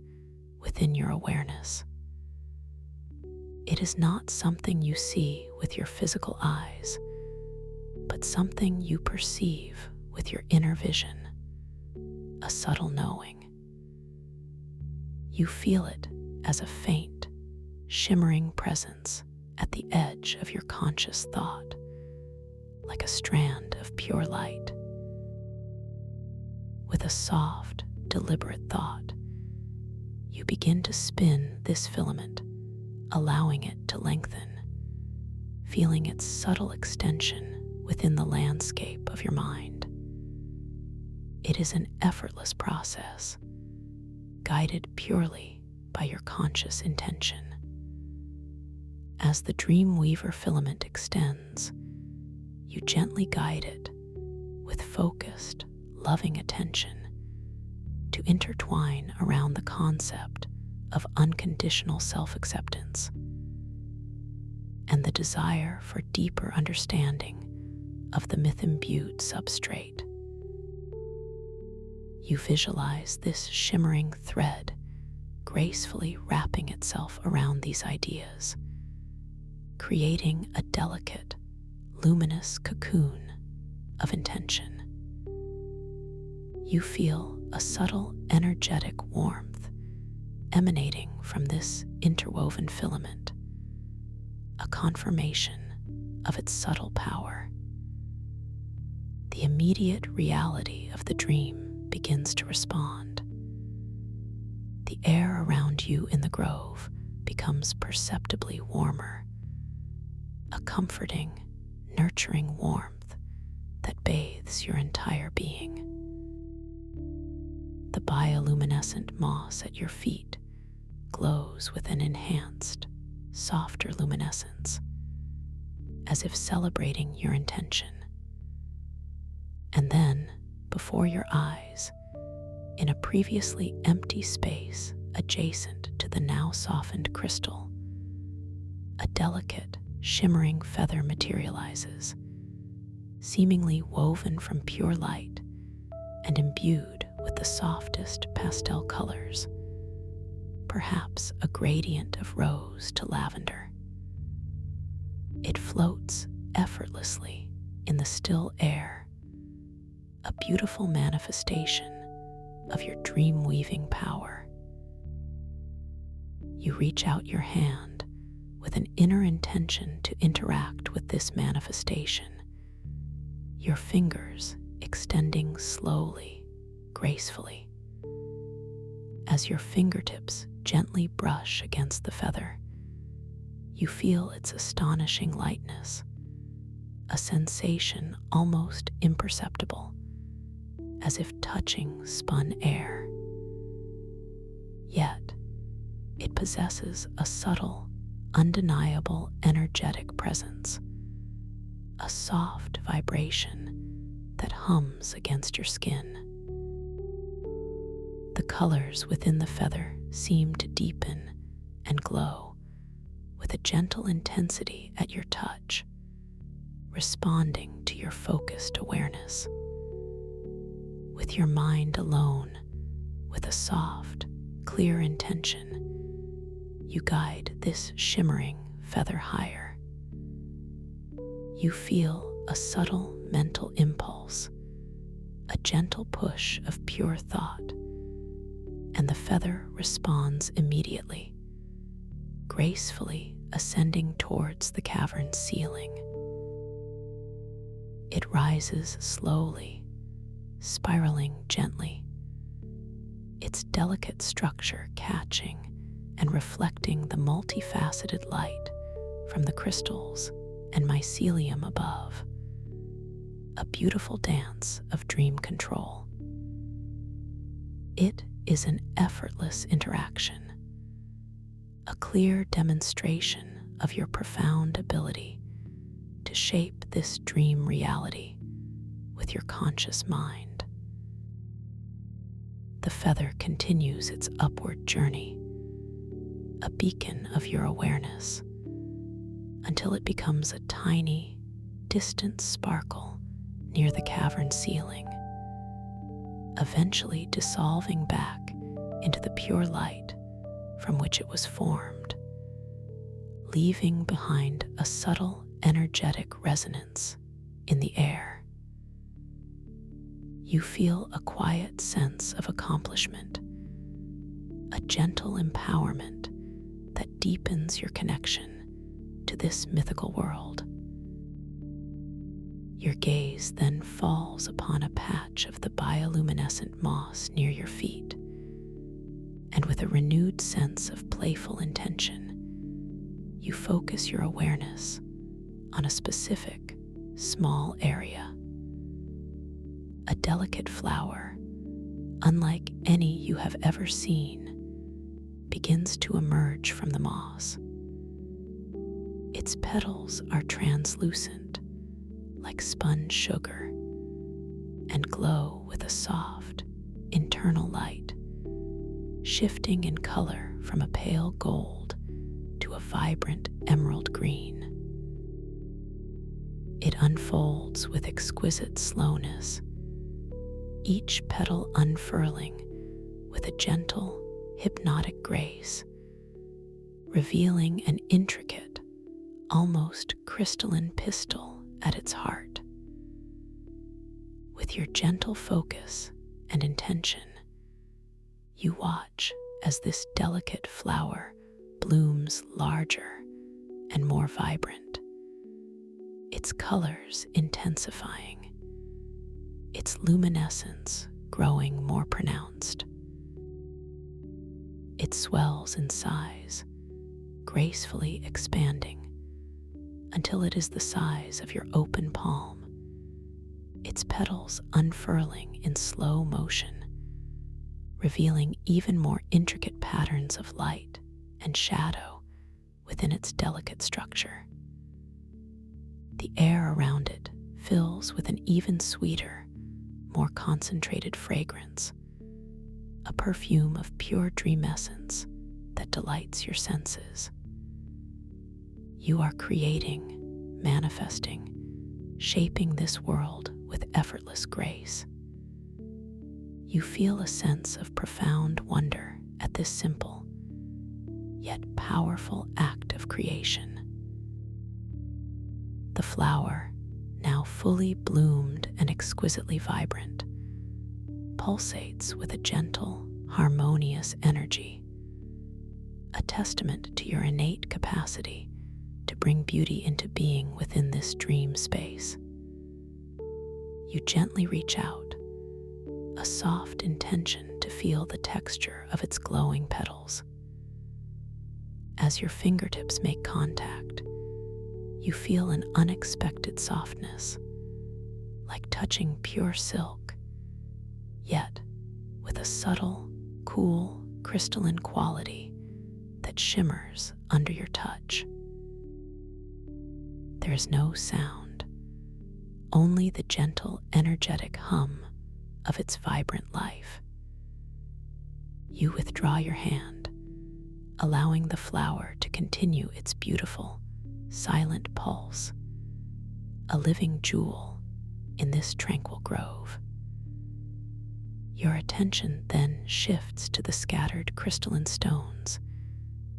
within your awareness. It is not something you see with your physical eyes, but something you perceive with your inner vision, a subtle knowing. You feel it as a faint, shimmering presence at the edge of your conscious thought, like a strand of pure light. With a soft, deliberate thought, you begin to spin this filament, allowing it to lengthen, feeling its subtle extension within the landscape of your mind. It is an effortless process, guided purely by your conscious intention. As the Dreamweaver filament extends, you gently guide it with focused, loving attention to intertwine around the concept of unconditional self-acceptance and the desire for deeper understanding of the myth-imbued substrate. You visualize this shimmering thread gracefully wrapping itself around these ideas, creating a delicate, luminous cocoon of intention. You feel a subtle energetic warmth emanating from this interwoven filament, a confirmation of its subtle power. The immediate reality of the dream begins to respond. The air around you in the grove becomes perceptibly warmer, a comforting, nurturing warmth that bathes your entire being. The bioluminescent moss at your feet glows with an enhanced, softer luminescence, as if celebrating your intention. And then, before your eyes, in a previously empty space adjacent to the now softened crystal, a delicate, shimmering feather materializes, seemingly woven from pure light and imbued with the softest pastel colors, perhaps a gradient of rose to lavender. It floats effortlessly in the still air, a beautiful manifestation of your dream-weaving power. You reach out your hand with an inner intention to interact with this manifestation, your fingers extending slowly, gracefully. As your fingertips gently brush against the feather, you feel its astonishing lightness, a sensation almost imperceptible, as if touching spun air. Yet, it possesses a subtle, undeniable energetic presence, a soft vibration that hums against your skin. The colors within the feather seem to deepen and glow with a gentle intensity at your touch, responding to your focused awareness. With your mind alone, with a soft, clear intention, you guide this shimmering feather higher. You feel a subtle mental impulse, a gentle push of pure thought, and the feather responds immediately, gracefully ascending towards the cavern's ceiling. It rises slowly, spiraling gently, its delicate structure catching and reflecting the multifaceted light from the crystals and mycelium above, a beautiful dance of dream control. It is an effortless interaction, a clear demonstration of your profound ability to shape this dream reality with your conscious mind. The feather continues its upward journey, a beacon of your awareness, until it becomes a tiny, distant sparkle near the cavern ceiling, eventually dissolving back into the pure light from which it was formed, leaving behind a subtle energetic resonance in the air. You feel a quiet sense of accomplishment, a gentle empowerment that deepens your connection to this mythical world. Your gaze then falls upon a patch of the bioluminescent moss near your feet, and with a renewed sense of playful intention, you focus your awareness on a specific, small area. A delicate flower unlike any you have ever seen, begins to emerge from the moss. Its petals are translucent, like spun sugar, and glow with a soft, internal light, shifting in color from a pale gold to a vibrant emerald green. It unfolds with exquisite slowness, each petal unfurling with a gentle, hypnotic grace, revealing an intricate, almost crystalline pistil at its heart. With your gentle focus and intention, you watch as this delicate flower blooms larger and more vibrant, its colors intensifying, its luminescence growing more pronounced. It swells in size, gracefully expanding until it is the size of your open palm, its petals unfurling in slow motion, revealing even more intricate patterns of light and shadow within its delicate structure. The air around it fills with an even sweeter, more concentrated fragrance, a perfume of pure dream essence that delights your senses. You are creating, manifesting, shaping this world with effortless grace. You feel a sense of profound wonder at this simple, yet powerful act of creation. The flower, now fully bloomed and exquisitely vibrant, pulsates with a gentle, harmonious energy, a testament to your innate capacity to bring beauty into being within this dream space. You gently reach out, a soft intention to feel the texture of its glowing petals. As your fingertips make contact, you feel an unexpected softness, like touching pure silk, yet with a subtle, cool, crystalline quality that shimmers under your touch. There is no sound, only the gentle, energetic hum of its vibrant life. You withdraw your hand, allowing the flower to continue its beautiful, silent pulse, a living jewel in this tranquil grove. Your attention then shifts to the scattered crystalline stones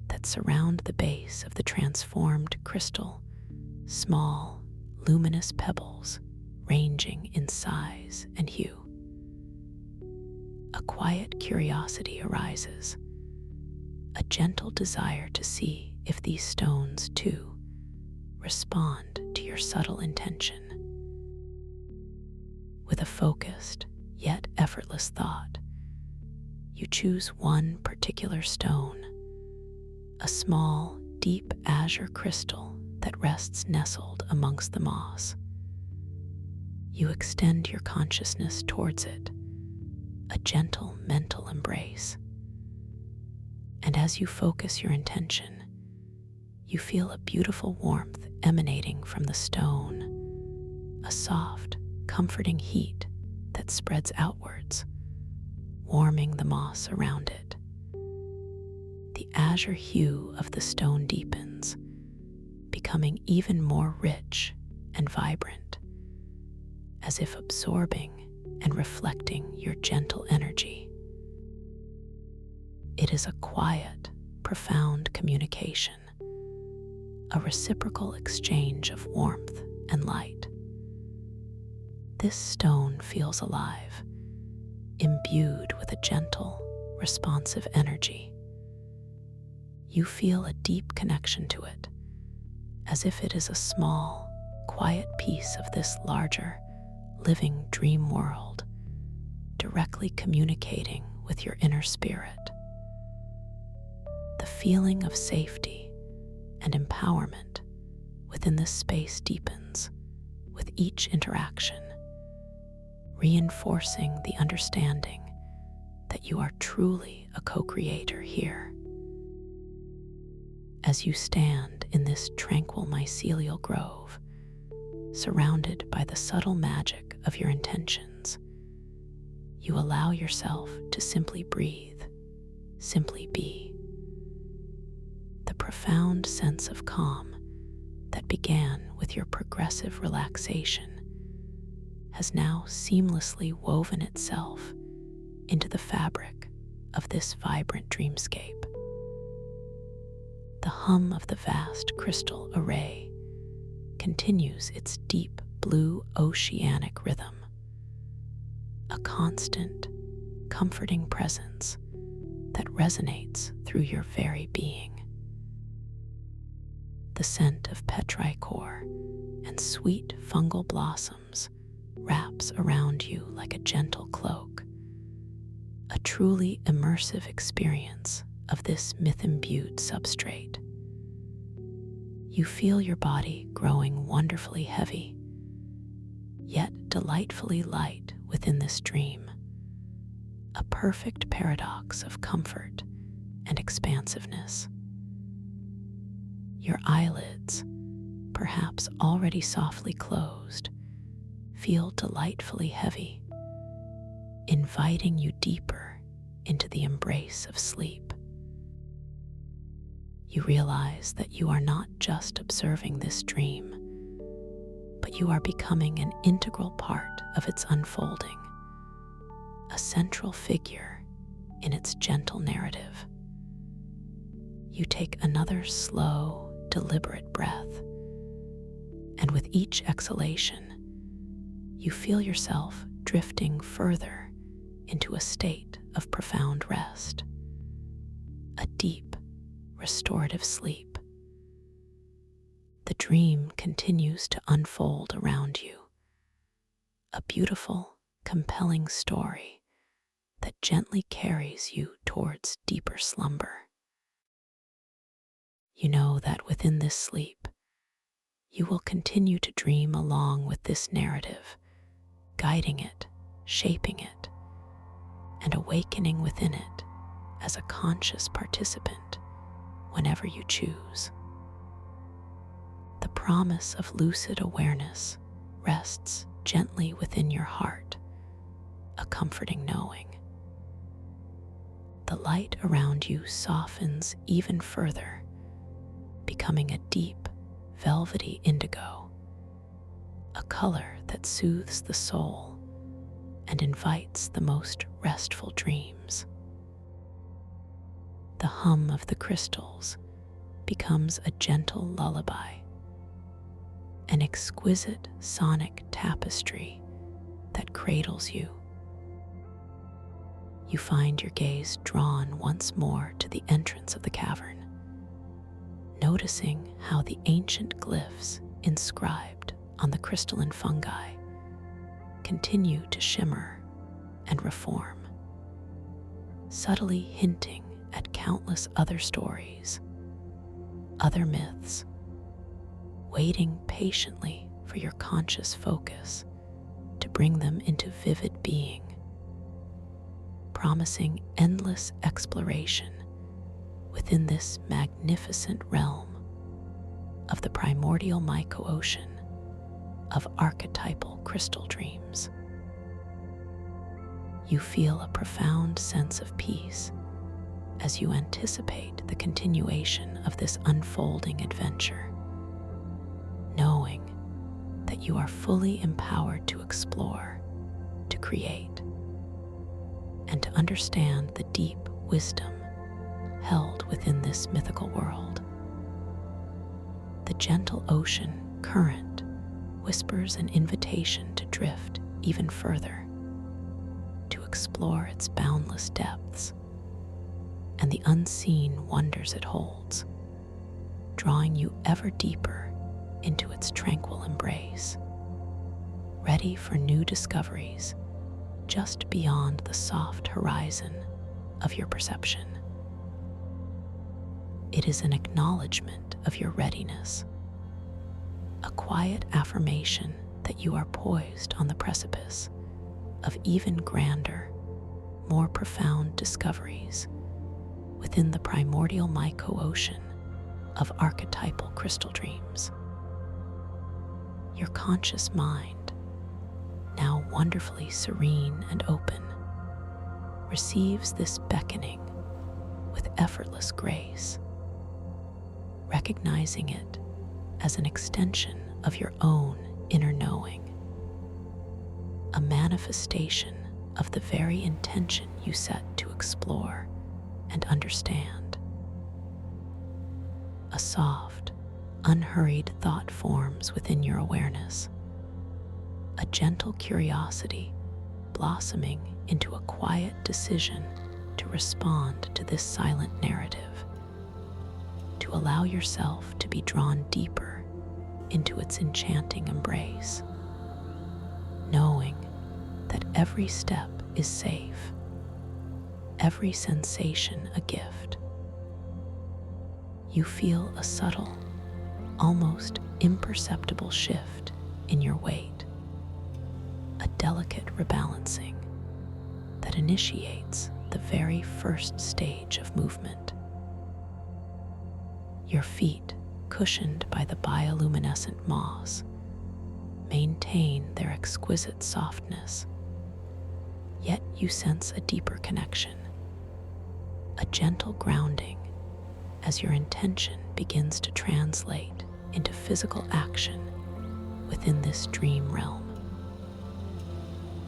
that surround the base of the transformed crystal, small, luminous pebbles ranging in size and hue. A quiet curiosity arises, a gentle desire to see if these stones, too, respond to your subtle intention. With a focused yet effortless thought, you choose one particular stone, a small, deep azure crystal that rests nestled amongst the moss. You extend your consciousness towards it, a gentle mental embrace. And as you focus your intention, you feel a beautiful warmth emanating from the stone, a soft, comforting heat that spreads outwards, warming the moss around it. The azure hue of the stone deepens, becoming even more rich and vibrant, as if absorbing and reflecting your gentle energy. It is a quiet, profound communication, a reciprocal exchange of warmth and light. This stone feels alive, imbued with a gentle, responsive energy. You feel a deep connection to it, as if it is a small, quiet piece of this larger, living dream world, directly communicating with your inner spirit. The feeling of safety and empowerment within this space deepens with each interaction, reinforcing the understanding that you are truly a co-creator here. As you stand in this tranquil mycelial grove, surrounded by the subtle magic of your intentions, you allow yourself to simply breathe, simply be. The profound sense of calm that began with your progressive relaxation has now seamlessly woven itself into the fabric of this vibrant dreamscape. The hum of the vast crystal array continues its deep blue oceanic rhythm, a constant, comforting presence that resonates through your very being. The scent of petrichor and sweet fungal blossoms wraps around you like a gentle cloak, a truly immersive experience of this myth-imbued substrate. You feel your body growing wonderfully heavy, yet delightfully light within this dream, a perfect paradox of comfort and expansiveness. Your eyelids, perhaps already softly closed, feel delightfully heavy, inviting you deeper into the embrace of sleep. You realize that you are not just observing this dream, but you are becoming an integral part of its unfolding, a central figure in its gentle narrative. You take another slow, deliberate breath, and with each exhalation, you feel yourself drifting further into a state of profound rest, a deep, restorative sleep. The dream continues to unfold around you, a beautiful, compelling story that gently carries you towards deeper slumber. You know that within this sleep, you will continue to dream along with this narrative, guiding it, shaping it, and awakening within it as a conscious participant whenever you choose. The promise of lucid awareness rests gently within your heart, a comforting knowing. The light around you softens even further, becoming a deep, velvety indigo, a color that soothes the soul and invites the most restful dreams. The hum of the crystals becomes a gentle lullaby, an exquisite sonic tapestry that cradles you. You find your gaze drawn once more to the entrance of the cavern, noticing how the ancient glyphs inscribed on the crystalline fungi continue to shimmer and reform, subtly hinting at countless other stories, other myths, waiting patiently for your conscious focus to bring them into vivid being, promising endless exploration within this magnificent realm of the primordial myco-ocean of archetypal crystal dreams. You feel a profound sense of peace as you anticipate the continuation of this unfolding adventure, knowing that you are fully empowered to explore, to create, and to understand the deep wisdom held within this mythical world. The gentle ocean current whispers an invitation to drift even further, to explore its boundless depths and the unseen wonders it holds, drawing you ever deeper into its tranquil embrace, ready for new discoveries just beyond the soft horizon of your perception. It is an acknowledgement of your readiness, a quiet affirmation that you are poised on the precipice of even grander, more profound discoveries within the primordial myco-ocean of archetypal crystal dreams. Your conscious mind, now wonderfully serene and open, receives this beckoning with effortless grace, recognizing it as an extension of your own inner knowing, a manifestation of the very intention you set to explore and understand. A soft, unhurried thought forms within your awareness, a gentle curiosity blossoming into a quiet decision to respond to this silent narrative, to allow yourself to be drawn deeper into its enchanting embrace, knowing that every step is safe, every sensation a gift. You feel a subtle, almost imperceptible shift in your weight, a delicate rebalancing that initiates the very first stage of movement. Your feet, cushioned by the bioluminescent moss, maintain their exquisite softness, yet you sense a deeper connection, a gentle grounding as your intention begins to translate into physical action within this dream realm.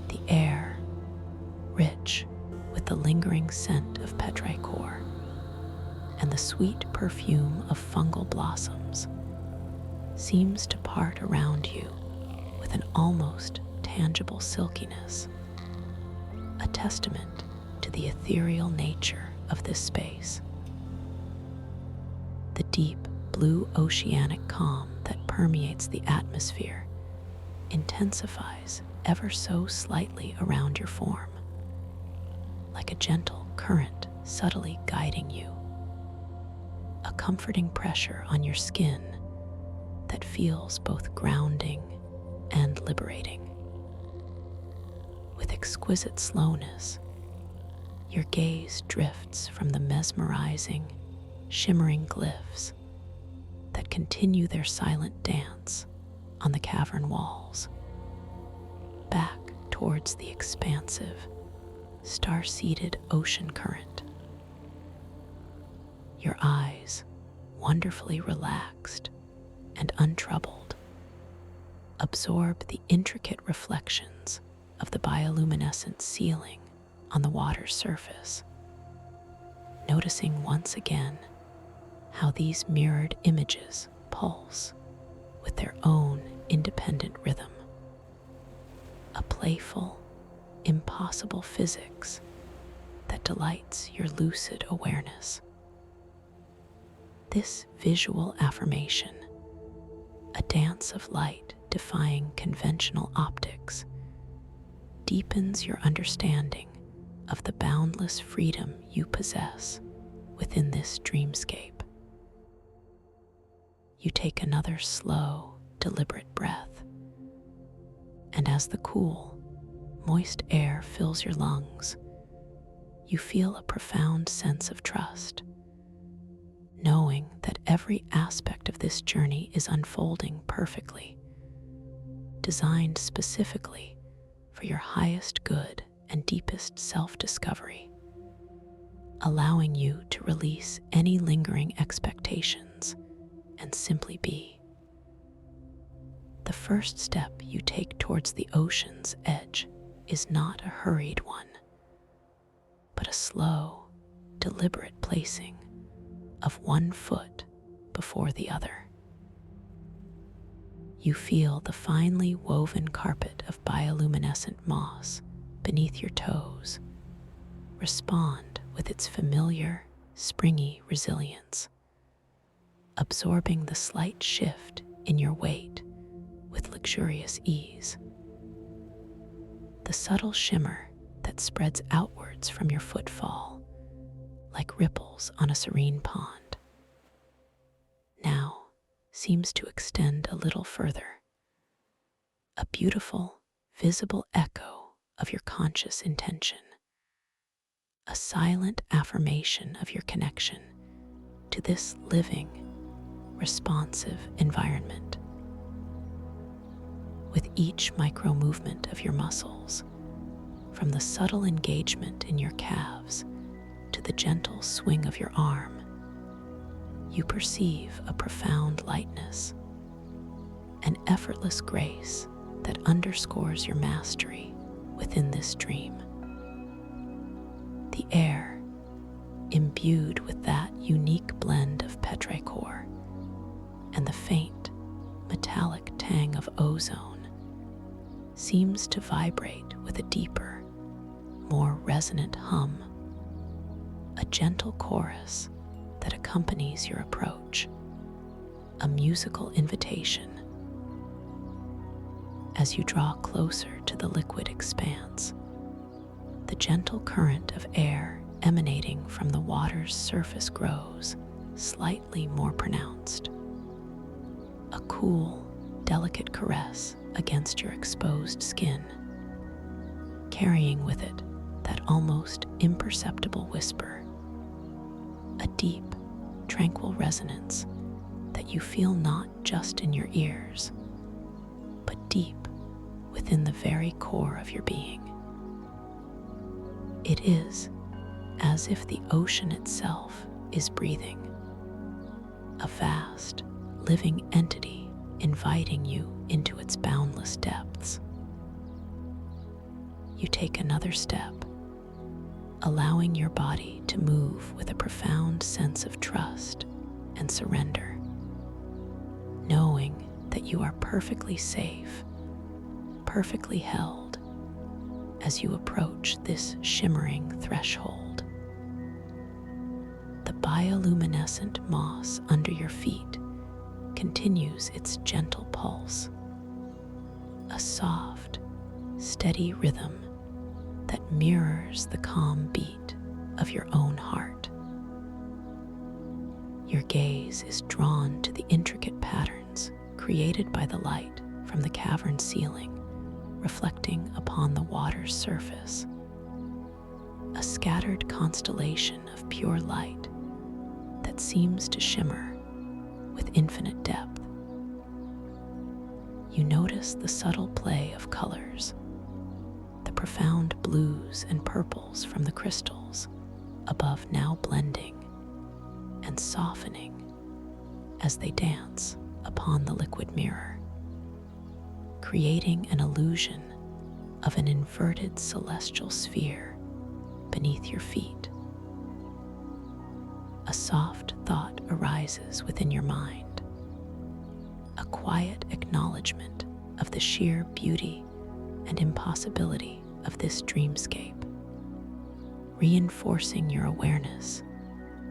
The air, rich with the lingering scent of petrichor and the sweet perfume of fungal blossoms, seems to part around you with an almost tangible silkiness, a testament to the ethereal nature of this space. The deep blue oceanic calm that permeates the atmosphere intensifies ever so slightly around your form, like a gentle current subtly guiding you, a comforting pressure on your skin that feels both grounding and liberating. With exquisite slowness, your gaze drifts from the mesmerizing, shimmering glyphs that continue their silent dance on the cavern walls, back towards the expansive, star-seeded ocean current. Your eyes, wonderfully relaxed and untroubled, absorb the intricate reflections of the bioluminescent ceiling on the water's surface, noticing once again how these mirrored images pulse with their own independent rhythm, a playful, impossible physics that delights your lucid awareness. This visual affirmation, a dance of light defying conventional optics, deepens your understanding of the boundless freedom you possess within this dreamscape. You take another slow, deliberate breath, and as the cool, moist air fills your lungs, you feel a profound sense of trust, knowing that every aspect of this journey is unfolding perfectly, designed specifically for your highest good and deepest self-discovery, allowing you to release any lingering expectations and simply be. The first step you take towards the ocean's edge is not a hurried one, but a slow, deliberate placing of one foot before the other. You feel the finely woven carpet of bioluminescent moss beneath your toes respond with its familiar, springy resilience, absorbing the slight shift in your weight with luxurious ease. The subtle shimmer that spreads outwards from your footfall, like ripples on a serene pond, now seems to extend a little further, a beautiful, visible echo of your conscious intention. a silent affirmation of your connection to this living, responsive environment. With each micro movement of your muscles, from the subtle engagement in your calves to the gentle swing of your arm, you perceive a profound lightness, an effortless grace that underscores your mastery within this dream. The air, imbued with that unique blend of petrichor and the faint, metallic tang of ozone, seems to vibrate with a deeper, more resonant hum, a gentle chorus that accompanies your approach, a musical invitation. As you draw closer to the liquid expanse, the gentle current of air emanating from the water's surface grows slightly more pronounced, a cool, delicate caress against your exposed skin, carrying with it that almost imperceptible whisper, a deep, tranquil resonance that you feel not just in your ears, but deep within the very core of your being. It is as if the ocean itself is breathing, a vast, living entity inviting you into its boundless depths. You take another step, allowing your body to move with a profound sense of trust and surrender, knowing that you are perfectly safe, perfectly held as you approach this shimmering threshold. The bioluminescent moss under your feet continues its gentle pulse, a soft, steady rhythm that mirrors the calm beat of your own heart. Your gaze is drawn to the intricate patterns created by the light from the cavern ceiling, reflecting upon the water's surface, a scattered constellation of pure light that seems to shimmer with infinite depth. You notice the subtle play of colors, the profound blues and purples from the crystals above now blending and softening as they dance upon the liquid mirror, creating an illusion of an inverted celestial sphere beneath your feet. A soft thought arises within your mind, a quiet acknowledgement of the sheer beauty and impossibility of this dreamscape, reinforcing your awareness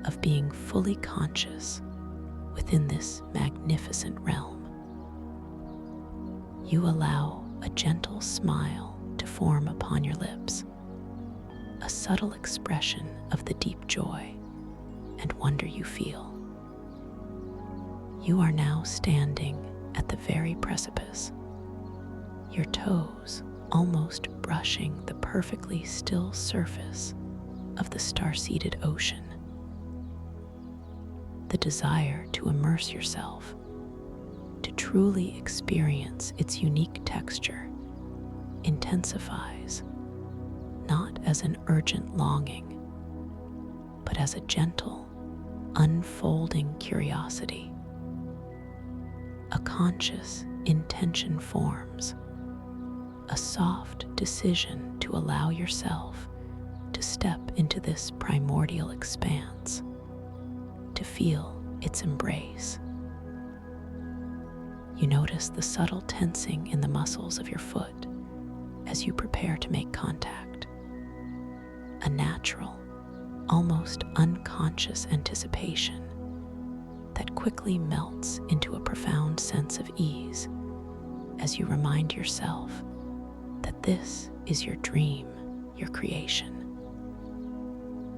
of being fully conscious within this magnificent realm. You allow a gentle smile to form upon your lips, a subtle expression of the deep joy and wonder you feel. You are now standing at the very precipice, your toes almost brushing the perfectly still surface of the star-seeded ocean. The desire to immerse yourself, to truly experience its unique texture, intensifies, not as an urgent longing, but as a gentle, unfolding curiosity. A conscious intention forms, a soft decision to allow yourself to step into this primordial expanse, to feel its embrace. You notice the subtle tensing in the muscles of your foot as you prepare to make contact, a natural, almost unconscious anticipation that quickly melts into a profound sense of ease as you remind yourself that this is your dream, your creation.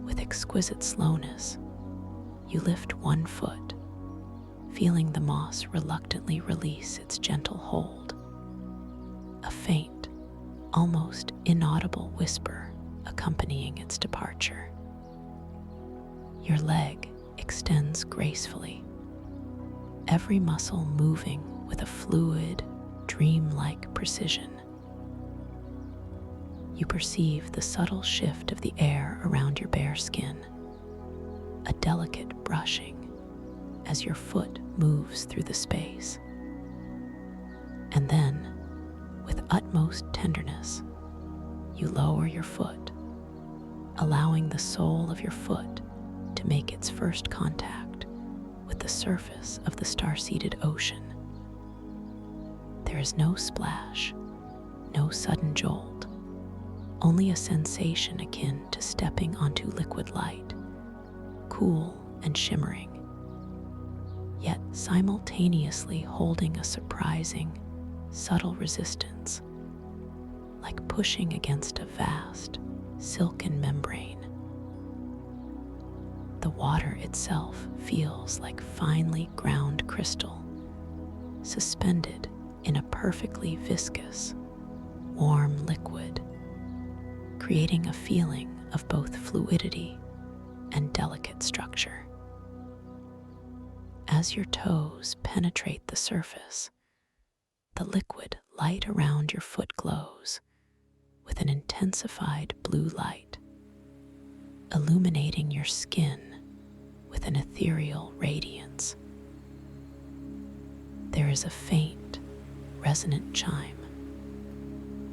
With exquisite slowness, you lift one foot, feeling the moss reluctantly release its gentle hold. A faint, almost inaudible whisper accompanying its departure. Your leg extends gracefully, every muscle moving with a fluid, dreamlike precision. You perceive the subtle shift of the air around your bare skin, a delicate brushing as your foot moves through the space. And then, with utmost tenderness, you lower your foot, allowing the sole of your foot to make its first contact with the surface of the star-seeded ocean. There is no splash, no sudden jolt, only a sensation akin to stepping onto liquid light, cool and shimmering, yet simultaneously holding a surprising, subtle resistance, like pushing against a vast, silken membrane. The water itself feels like finely ground crystal, suspended in a perfectly viscous, warm liquid, creating a feeling of both fluidity and delicate structure. As your toes penetrate the surface, the liquid light around your foot glows with an intensified blue light, illuminating your skin with an ethereal radiance. There is a faint, resonant chime,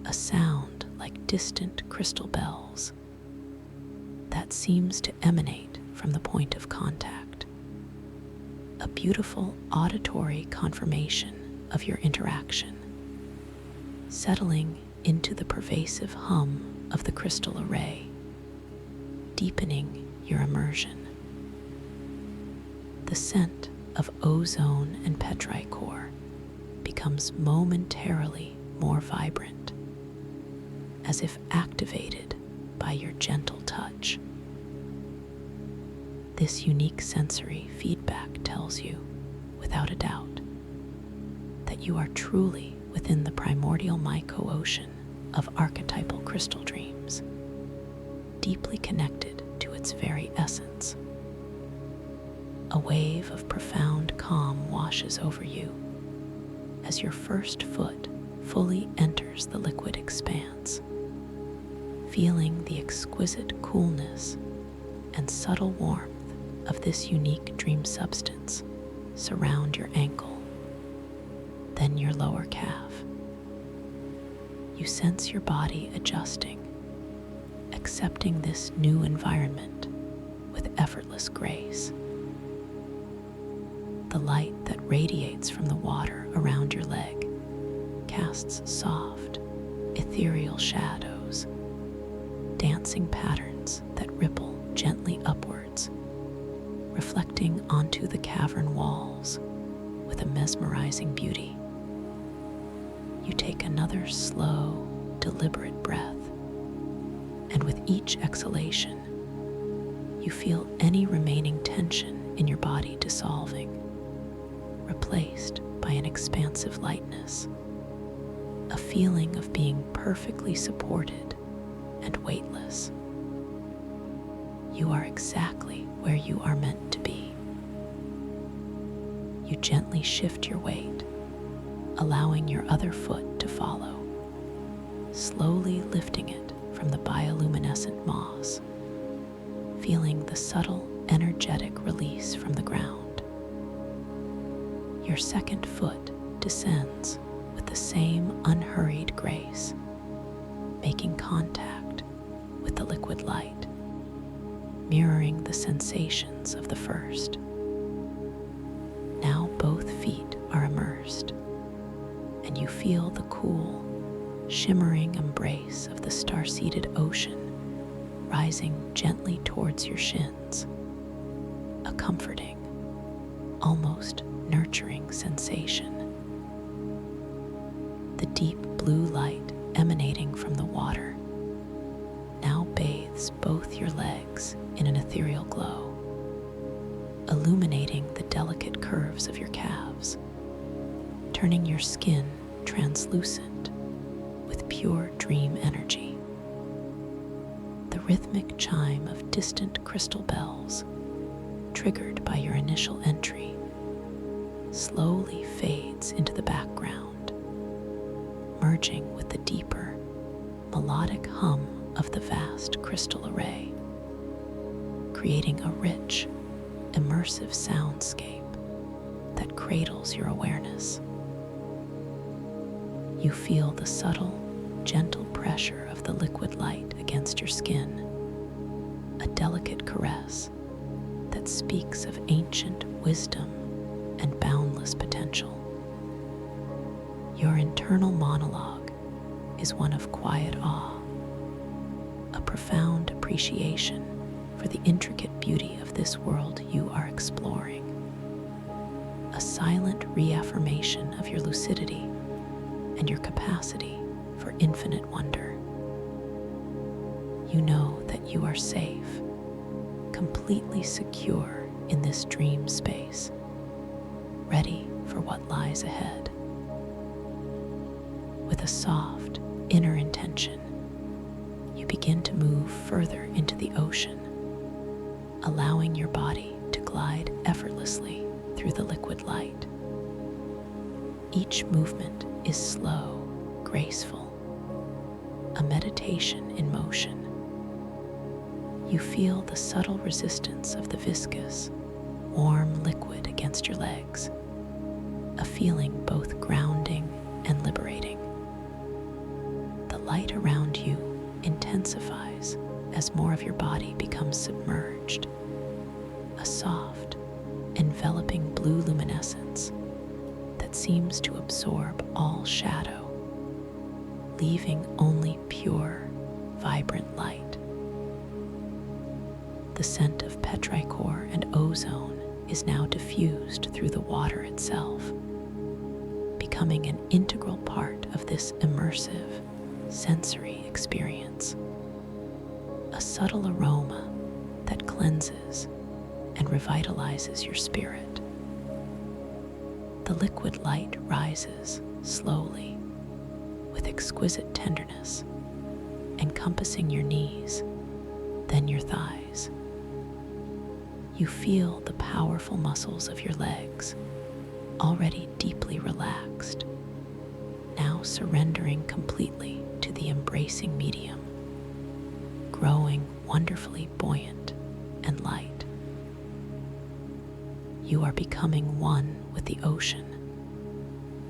a sound like distant crystal bells that seems to emanate from the point of contact, a beautiful auditory confirmation of your interaction, settling into the pervasive hum of the crystal array, deepening your immersion. The scent of ozone and petrichor becomes momentarily more vibrant, as if activated by your gentle touch. This unique sensory feedback tells you, without a doubt, that you are truly within the primordial myco-ocean of archetypal crystal dreams, deeply connected to its very essence. A wave of profound calm washes over you as your first foot fully enters the liquid expanse, feeling the exquisite coolness and subtle warmth of this unique dream substance surround your ankle, then your lower calf. You sense your body adjusting, accepting this new environment with effortless grace. The light that radiates from the water around your leg casts soft, ethereal shadows, dancing patterns that ripple gently upwards, reflecting onto the cavern walls with a mesmerizing beauty. You take another slow, deliberate breath, and with each exhalation, you feel any remaining tension in your body dissolving, replaced by an expansive lightness, a feeling of being perfectly supported and weightless. You are exactly where you are meant to be. You gently shift your weight, allowing your other foot to follow, slowly lifting it from the bioluminescent moss, feeling the subtle, energetic release from the ground. Your second foot descends with the same unhurried grace, making contact with the liquid light, mirroring the sensations of the first. Now both feet are immersed, and you feel the cool, shimmering embrace of the star-seeded ocean rising gently towards your shins, a comforting, almost nurturing sensation. The deep blue light emanating from the water now bathes both your legs in an ethereal glow, illuminating the delicate curves of your calves, turning your skin translucent with pure dream energy. rhythmic chime of distant crystal bells, triggered by your initial entry, slowly fades into the background, merging with the deeper, melodic hum of the vast crystal array, creating a rich, immersive soundscape that cradles your awareness. You feel the subtle, gentle pressure of the liquid light against your skin, a delicate caress that speaks of ancient wisdom and boundless potential. Your internal monologue is one of quiet awe, a profound appreciation for the intricate beauty of this world you are exploring, a silent reaffirmation of your lucidity and your capacity for infinite wonder. You know that you are safe, completely secure in this dream space, ready for what lies ahead. With a soft, inner intention, you begin to move further into the ocean, allowing your body to glide effortlessly through the liquid light. Each movement is slow, graceful, a meditation in motion. You feel the subtle resistance of the viscous, warm liquid against your legs, a feeling both grounding and liberating. The light around you intensifies as more of your body becomes submerged, a soft, enveloping blue luminescence that seems to absorb all shadow, leaving only pure, vibrant light. The scent of petrichor and ozone is now diffused through the water itself, becoming an integral part of this immersive, sensory experience. A subtle aroma that cleanses and revitalizes your spirit. The liquid light rises slowly, with exquisite tenderness, encompassing your knees, then your thighs. You feel the powerful muscles of your legs, already deeply relaxed, now surrendering completely to the embracing medium, growing wonderfully buoyant and light. You are becoming one with the ocean,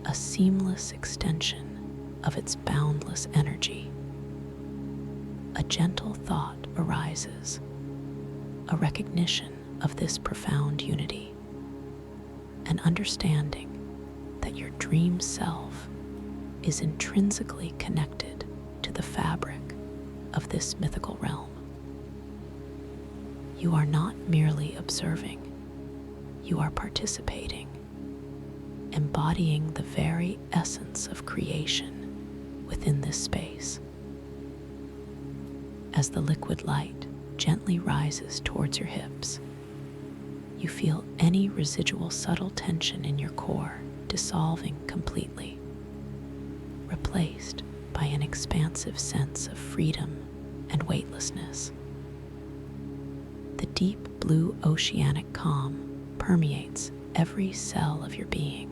a seamless extension of its boundless energy. A gentle thought arises, a recognition of this profound unity, an understanding that your dream self is intrinsically connected to the fabric of this mythical realm. You are not merely observing, you are participating, embodying the very essence of creation within this space. As the liquid light gently rises towards your hips, you feel any residual subtle tension in your core dissolving completely, replaced by an expansive sense of freedom and weightlessness. The deep blue oceanic calm permeates every cell of your being,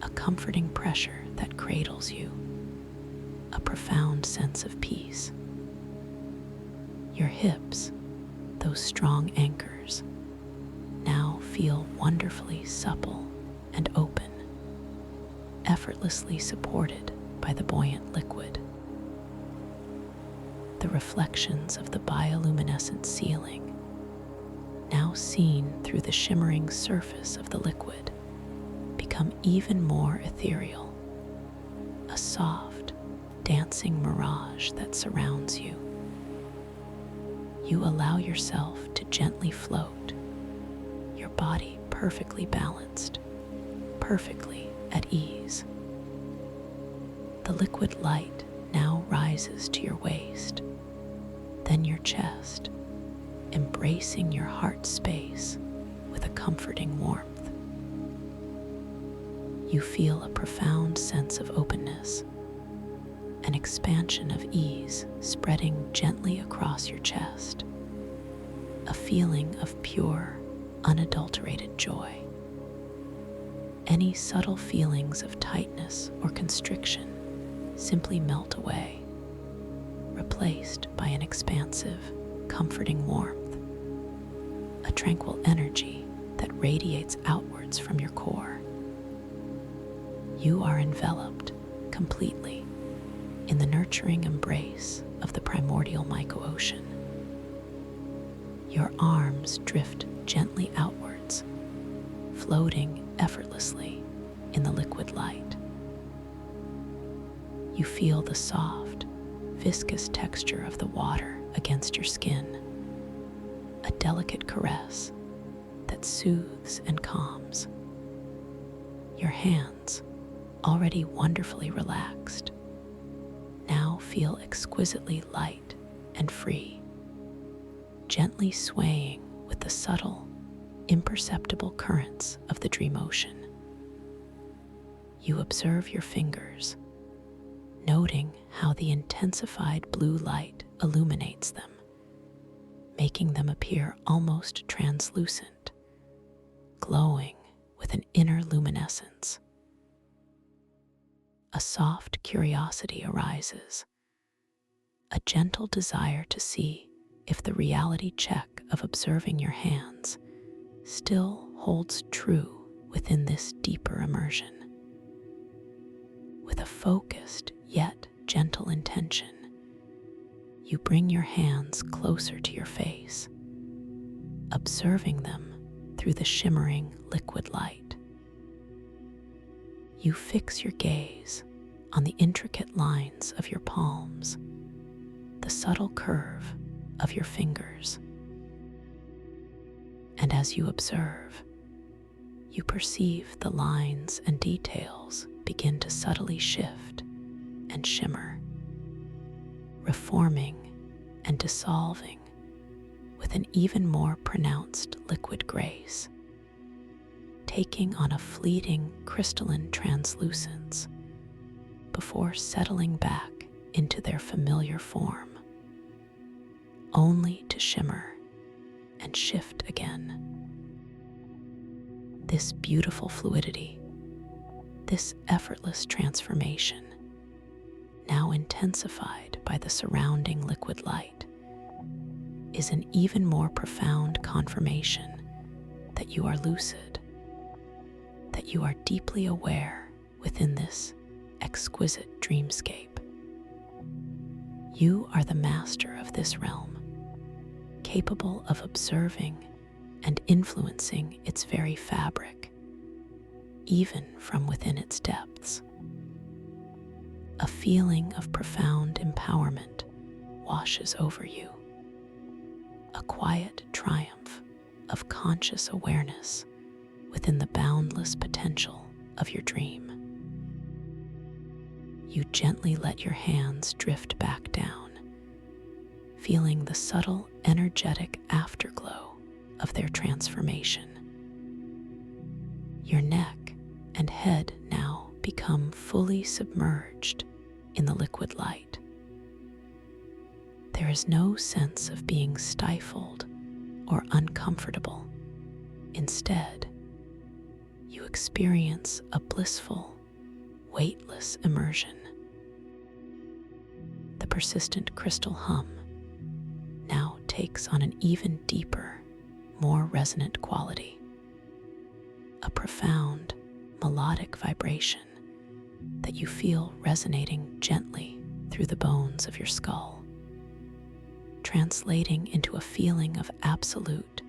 a comforting pressure that cradles you, a profound sense of peace. Your hips, those strong anchors, now feel wonderfully supple and open, effortlessly supported by the buoyant liquid. The reflections of the bioluminescent ceiling, now seen through the shimmering surface of the liquid, become even more ethereal, a soft, dancing mirage that surrounds you. You allow yourself to gently float, your body perfectly balanced, perfectly at ease. The liquid light now rises to your waist, then your chest, embracing your heart space with a comforting warmth. You feel a profound sense of openness, an expansion of ease spreading gently across your chest, a feeling of pure, unadulterated joy. Any subtle feelings of tightness or constriction simply melt away, replaced by an expansive, comforting warmth, a tranquil energy that radiates outwards from your core. You are enveloped completely in the nurturing embrace of the primordial myco-ocean. Your arms drift gently outwards, floating effortlessly in the liquid light. You feel the soft, viscous texture of the water against your skin, a delicate caress that soothes and calms. Your hands, already wonderfully relaxed, now feel exquisitely light and free, gently swaying with the subtle, imperceptible currents of the dream ocean. You observe your fingers, noting how the intensified blue light illuminates them, making them appear almost translucent, glowing with an inner luminescence. A soft curiosity arises, a gentle desire to see if the reality check of observing your hands still holds true within this deeper immersion. With a focused yet gentle intention, you bring your hands closer to your face, observing them through the shimmering liquid light. You fix your gaze on the intricate lines of your palms, the subtle curve of your fingers. And as you observe, you perceive the lines and details begin to subtly shift and shimmer, reforming and dissolving with an even more pronounced liquid grace, taking on a fleeting crystalline translucence before settling back into their familiar form, only to shimmer and shift again. This beautiful fluidity, this effortless transformation, now intensified by the surrounding liquid light, is an even more profound confirmation that you are lucid, that you are deeply aware within this exquisite dreamscape. You are the master of this realm, capable of observing and influencing its very fabric, even from within its depths. A feeling of profound empowerment washes over you, a quiet triumph of conscious awareness within the boundless potential of your dream. You gently let your hands drift back down, feeling the subtle, energetic afterglow of their transformation. Your neck and head now become fully submerged in the liquid light. There is no sense of being stifled or uncomfortable. Instead, you experience a blissful, weightless immersion. The persistent crystal hum now takes on an even deeper, more resonant quality, a profound, melodic vibration that you feel resonating gently through the bones of your skull, translating into a feeling of absolute,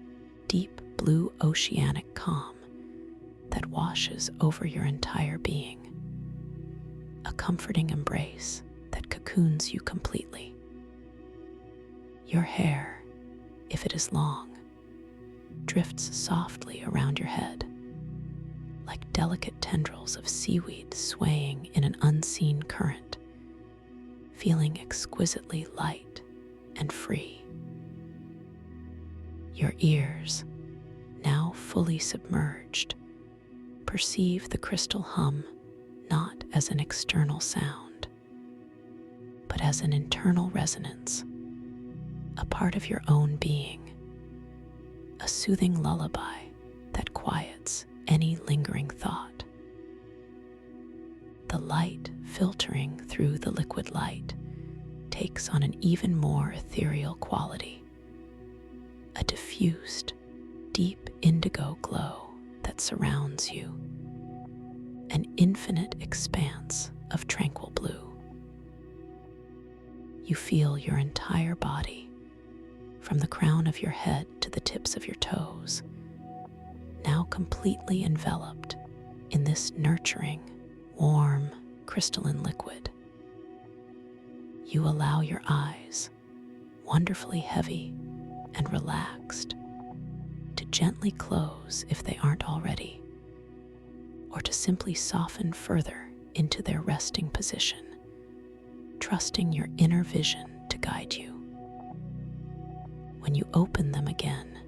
deep blue oceanic calm that washes over your entire being, a comforting embrace that cocoons you completely. Your hair, if it is long, drifts softly around your head, like delicate tendrils of seaweed swaying in an unseen current, feeling exquisitely light and free. Your ears, now fully submerged, perceive the crystal hum not as an external sound, but as an internal resonance, a part of your own being, a soothing lullaby that quiets any lingering thought. The light filtering through the liquid light takes on an even more ethereal quality, a diffused, deep indigo glow that surrounds you, an infinite expanse of tranquil blue. You feel your entire body, from the crown of your head to the tips of your toes, now completely enveloped in this nurturing, warm, crystalline liquid. You allow your eyes, wonderfully heavy and relaxed, to gently close if they aren't already, or to simply soften further into their resting position, trusting your inner vision to guide you. When you open them again,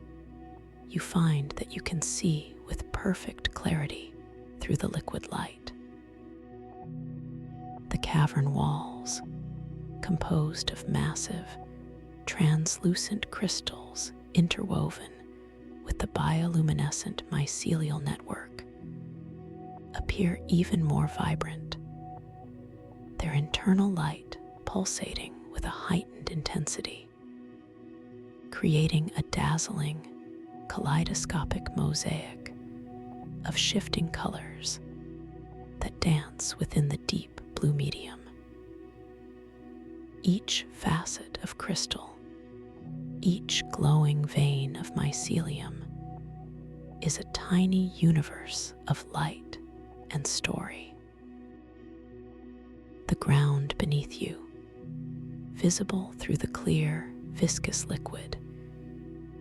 you find that you can see with perfect clarity through the liquid light. The cavern walls, composed of massive, translucent crystals interwoven with the bioluminescent mycelial network, appear even more vibrant, their internal light pulsating with a heightened intensity, creating a dazzling, kaleidoscopic mosaic of shifting colors that dance within the deep blue medium. Each facet of crystal, each glowing vein of mycelium is a tiny universe of light and story. The ground beneath you, visible through the clear, viscous liquid,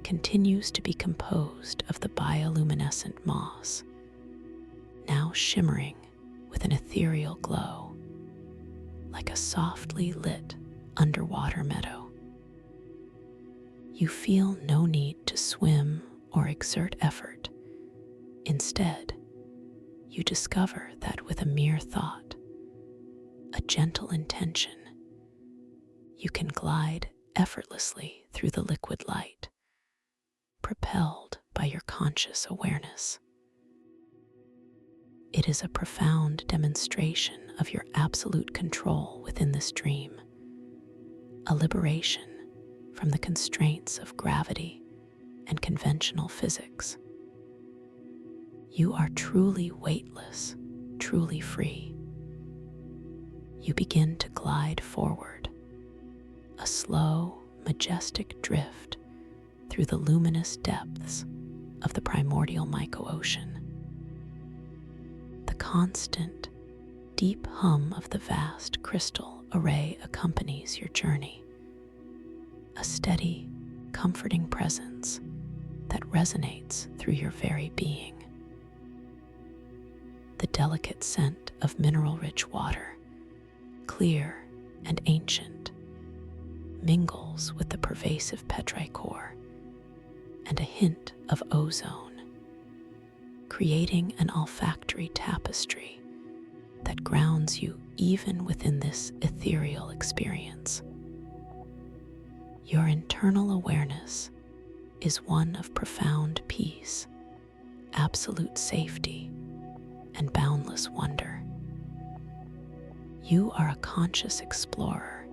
continues to be composed of the bioluminescent moss, now shimmering with an ethereal glow, like a softly lit underwater meadow. You feel no need to swim or exert effort. Instead, you discover that with a mere thought, a gentle intention, you can glide effortlessly through the liquid light, propelled by your conscious awareness. It is a profound demonstration of your absolute control within this dream, a liberation from the constraints of gravity and conventional physics. You are truly weightless, truly free. You begin to glide forward, a slow, majestic drift through the luminous depths of the primordial myco-ocean. The constant, deep hum of the vast crystal array accompanies your journey, a steady, comforting presence that resonates through your very being. The delicate scent of mineral-rich water, clear and ancient, mingles with the pervasive petrichor and a hint of ozone, creating an olfactory tapestry that grounds you even within this ethereal experience. Your internal awareness is one of profound peace, absolute safety, and boundless wonder. You are a conscious explorer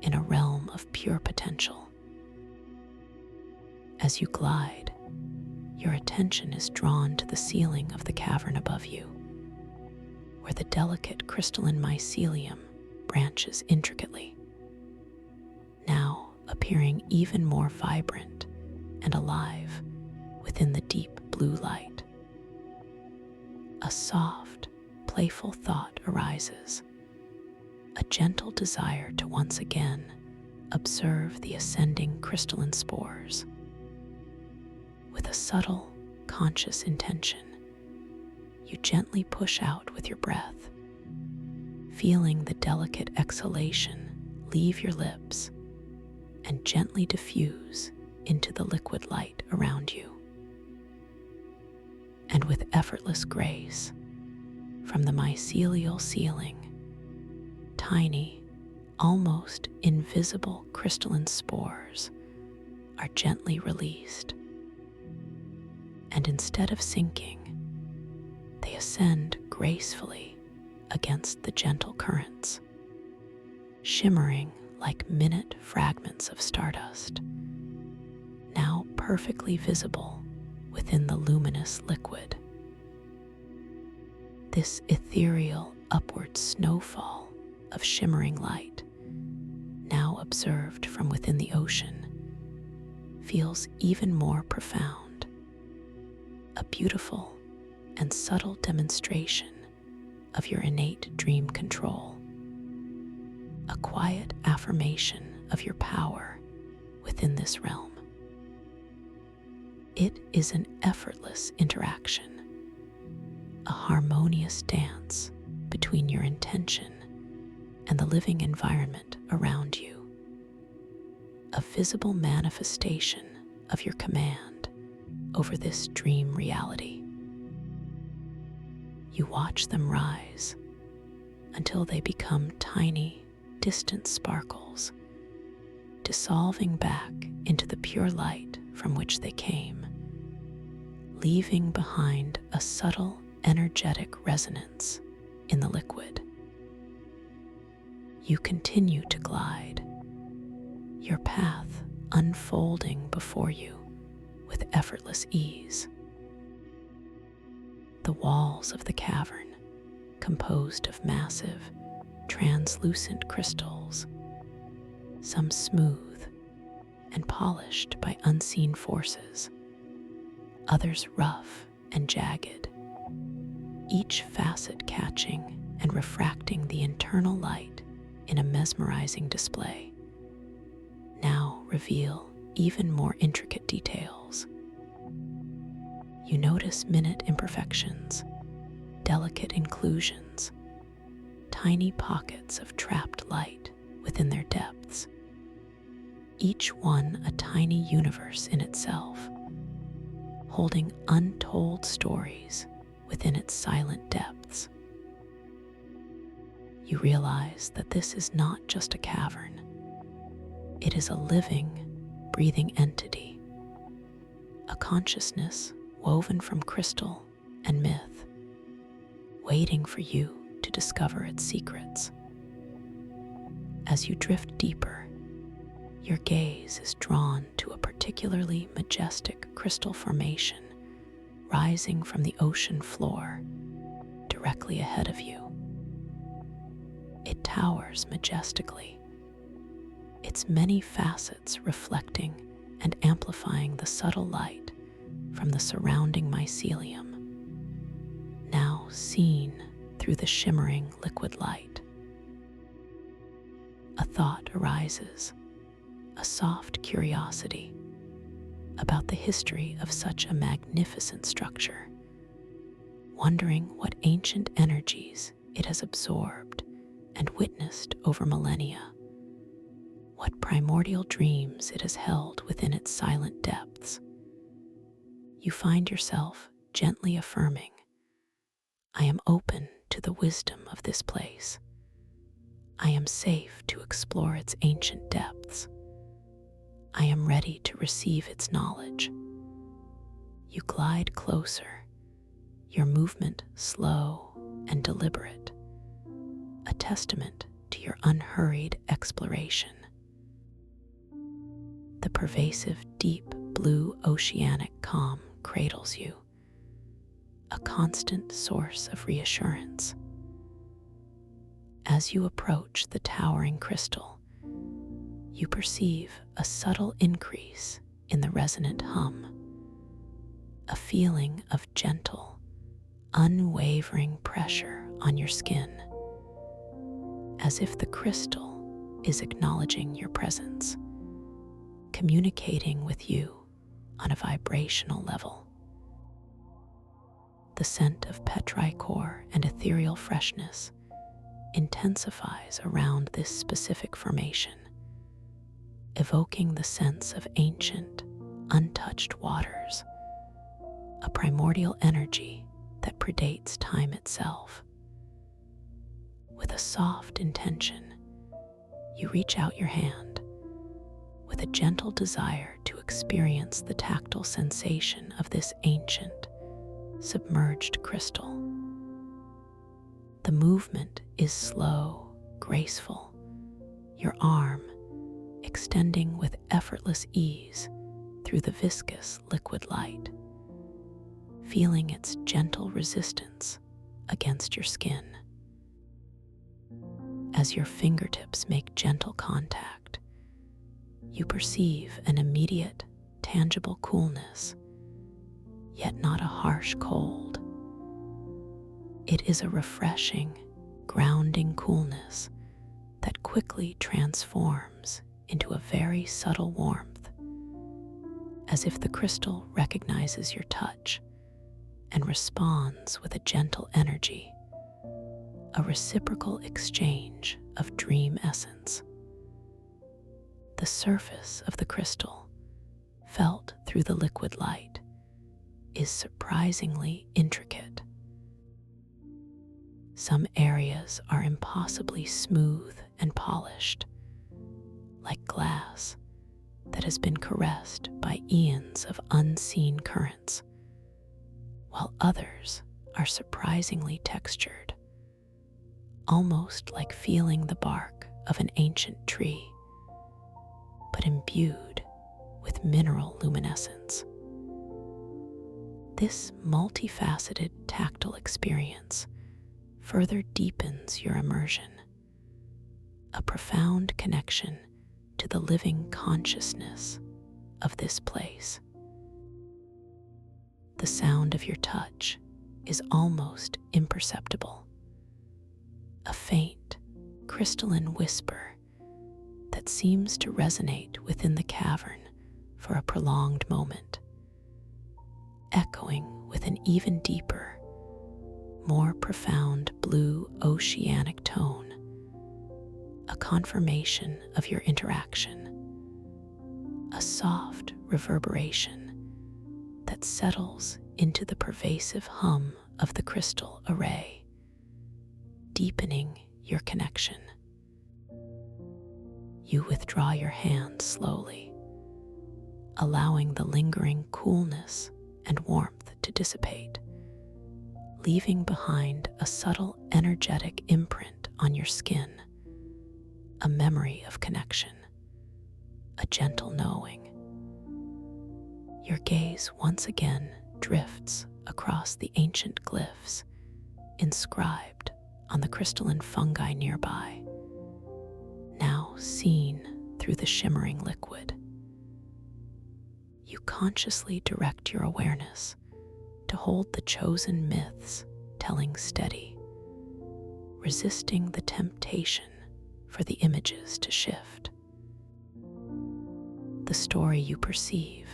in a realm of pure potential. As you glide, your attention is drawn to the ceiling of the cavern above you, where the delicate crystalline mycelium branches intricately, now appearing even more vibrant and alive within the deep blue light. A soft, playful thought arises, a gentle desire to once again observe the ascending crystalline spores. With a subtle, conscious intention, you gently push out with your breath, feeling the delicate exhalation leave your lips and gently diffuse into the liquid light around you. And with effortless grace, from the mycelial ceiling, tiny, almost invisible crystalline spores are gently released, and instead of sinking, they ascend gracefully against the gentle currents, shimmering like minute fragments of stardust, now perfectly visible within the luminous liquid. This ethereal upward snowfall of shimmering light, now observed from within the ocean, feels even more profound, a beautiful and subtle demonstration of your innate dream control, a quiet affirmation of your power within this realm. It is an effortless interaction, a harmonious dance between your intention and the living environment around you, a visible manifestation of your command over this dream reality. You watch them rise until they become tiny, distant sparkles, dissolving back into the pure light from which they came, leaving behind a subtle, energetic resonance in the liquid. You continue to glide, your path unfolding before you with effortless ease. The walls of the cavern, composed of massive, translucent crystals, some smooth and polished by unseen forces, others rough and jagged, each facet catching and refracting the internal light in a mesmerizing display, now reveal even more intricate details. You notice minute imperfections, delicate inclusions, tiny pockets of trapped light within their depths, each one a tiny universe in itself, holding untold stories within its silent depths. You realize that this is not just a cavern. It is a living, breathing entity, a consciousness woven from crystal and myth, waiting for you to discover its secrets. As you drift deeper, your gaze is drawn to a particularly majestic crystal formation rising from the ocean floor directly ahead of you. It towers majestically, its many facets reflecting and amplifying the subtle light from the surrounding mycelium, now seen through the shimmering liquid light. A thought arises, a soft curiosity about the history of such a magnificent structure, wondering what ancient energies it has absorbed and witnessed over millennia, what primordial dreams it has held within its silent depths. You find yourself gently affirming, I am open to the wisdom of this place. I am safe to explore its ancient depths. I am ready to receive its knowledge. You glide closer, your movement slow and deliberate, a testament to your unhurried exploration. The pervasive deep blue oceanic calm cradles you, a constant source of reassurance. As you approach the towering crystal, you perceive a subtle increase in the resonant hum, a feeling of gentle, unwavering pressure on your skin, as if the crystal is acknowledging your presence, communicating with you on a vibrational level. The scent of petrichor and ethereal freshness intensifies around this specific formation, evoking the sense of ancient, untouched waters, a primordial energy that predates time itself. With a soft intention, You reach out your hand with a gentle desire to experience the tactile sensation of this ancient, submerged crystal. The movement is slow, graceful, your arm extending with effortless ease through the viscous liquid light, feeling its gentle resistance against your skin. As your fingertips make gentle contact, you perceive an immediate, tangible coolness, yet not a harsh cold. It is a refreshing, grounding coolness that quickly transforms into a very subtle warmth, as if the crystal recognizes your touch and responds with a gentle energy, a reciprocal exchange of dream essence. The surface of the crystal, felt through the liquid light, is surprisingly intricate. Some areas are impossibly smooth and polished, like glass that has been caressed by eons of unseen currents, while others are surprisingly textured, almost like feeling the bark of an ancient tree, but imbued with mineral luminescence. This multifaceted tactile experience further deepens your immersion, a profound connection to the living consciousness of this place. The sound of your touch is almost imperceptible, a faint, crystalline whisper that seems to resonate within the cavern for a prolonged moment, echoing with an even deeper, more profound blue oceanic tone, a confirmation of your interaction, a soft reverberation that settles into the pervasive hum of the crystal array, deepening your connection. You withdraw your hand slowly, allowing the lingering coolness and warmth to dissipate, leaving behind a subtle energetic imprint on your skin, a memory of connection, a gentle knowing. Your gaze once again drifts across the ancient glyphs inscribed on the crystalline fungi nearby, now seen through the shimmering liquid. You consciously direct your awareness to hold the chosen myths telling steady, resisting the temptation for the images to shift. The story you perceive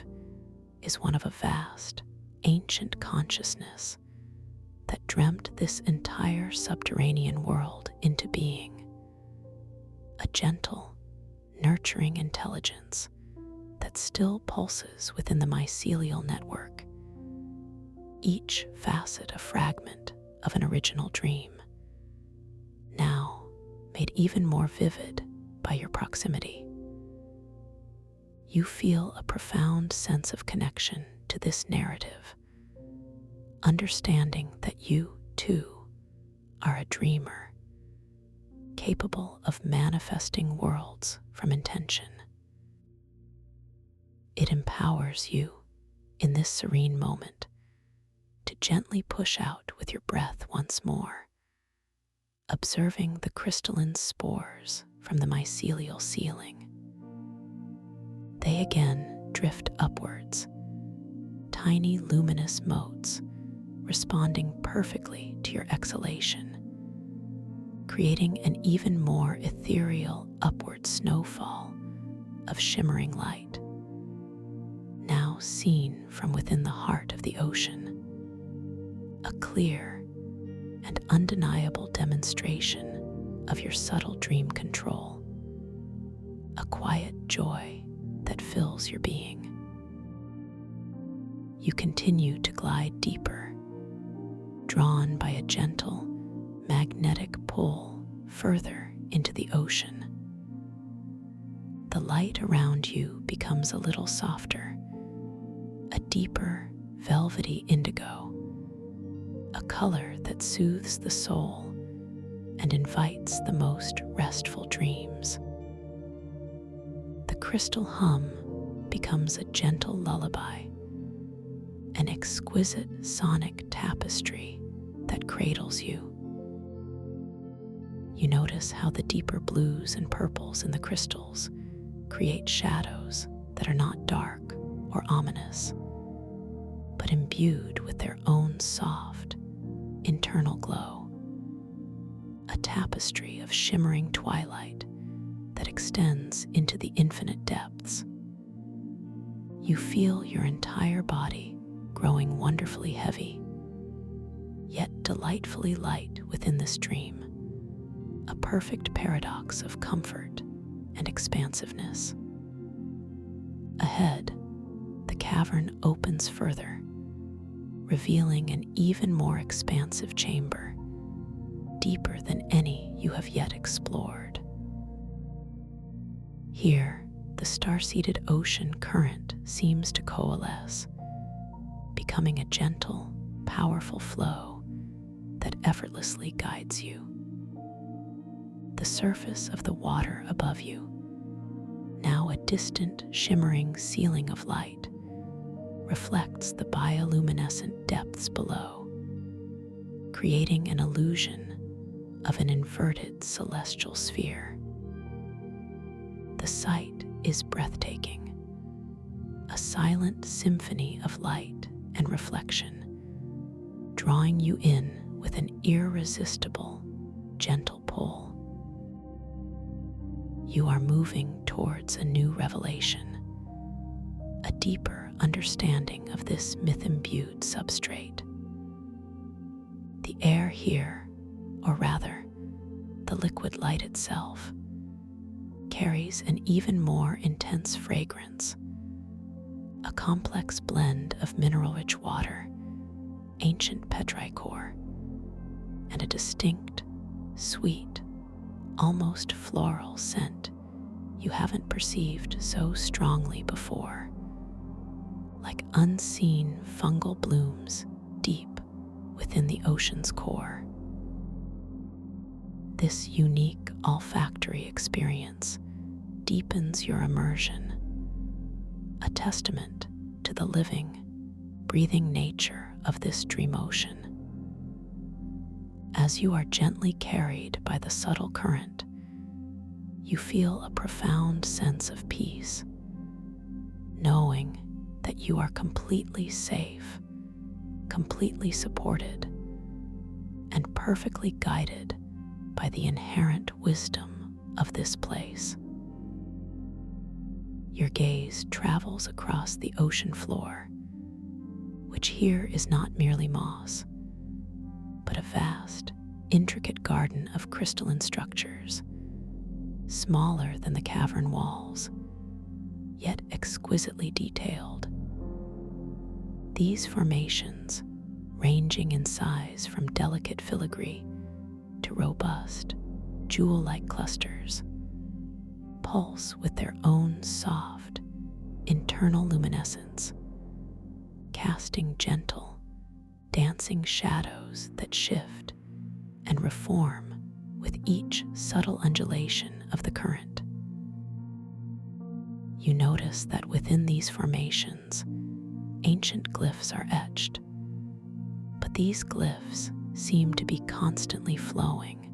is one of a vast, ancient consciousness that dreamt this entire subterranean world into being, a gentle, nurturing intelligence that still pulses within the mycelial network, each facet a fragment of an original dream, now made even more vivid by your proximity. You feel a profound sense of connection to this narrative, understanding that you, too, are a dreamer, capable of manifesting worlds from intention. It empowers you, in this serene moment, to gently push out with your breath once more, observing the crystalline spores from the mycelial ceiling. They again drift upwards, tiny luminous motes responding perfectly to your exhalation, creating an even more ethereal upward snowfall of shimmering light, now seen from within the heart of the ocean, a clear and undeniable demonstration of your subtle dream control, a quiet joy that fills your being. You continue to glide deeper, drawn by a gentle, magnetic pull further into the ocean, the light around you becomes a little softer, a deeper, velvety indigo, a color that soothes the soul and invites the most restful dreams. The crystal hum becomes a gentle lullaby, an exquisite sonic tapestry that cradles you. You notice how the deeper blues and purples in the crystals create shadows that are not dark or ominous, but imbued with their own soft, internal glow, a tapestry of shimmering twilight that extends into the infinite depths. You feel your entire body growing wonderfully heavy, yet delightfully light within this dream, a perfect paradox of comfort and expansiveness. Ahead, the cavern opens further, revealing an even more expansive chamber, deeper than any you have yet explored. Here, the star-seeded ocean current seems to coalesce, becoming a gentle, powerful flow that effortlessly guides you. The surface of the water above you, now a distant, shimmering ceiling of light, reflects the bioluminescent depths below, creating an illusion of an inverted celestial sphere. The sight is breathtaking, a silent symphony of light and reflection, drawing you in with an irresistible, gentle pull. You are moving towards a new revelation, a deeper understanding of this myth-imbued substrate. The air here, or rather, the liquid light itself, carries an even more intense fragrance, a complex blend of mineral-rich water, ancient petrichor, and a distinct, sweet, almost floral scent you haven't perceived so strongly before, like unseen fungal blooms deep within the ocean's core. This unique olfactory experience deepens your immersion, a testament to the living, breathing nature of this dream ocean. As you are gently carried by the subtle current, you feel a profound sense of peace, knowing that you are completely safe, completely supported, and perfectly guided by the inherent wisdom of this place. Your gaze travels across the ocean floor, which here is not merely moss, but a vast, intricate garden of crystalline structures, smaller than the cavern walls, yet exquisitely detailed. These formations, ranging in size from delicate filigree to robust, jewel-like clusters, pulse with their own soft, internal luminescence, casting gentle, dancing shadows that shift and reform with each subtle undulation of the current. You notice that within these formations, ancient glyphs are etched, but these glyphs seem to be constantly flowing,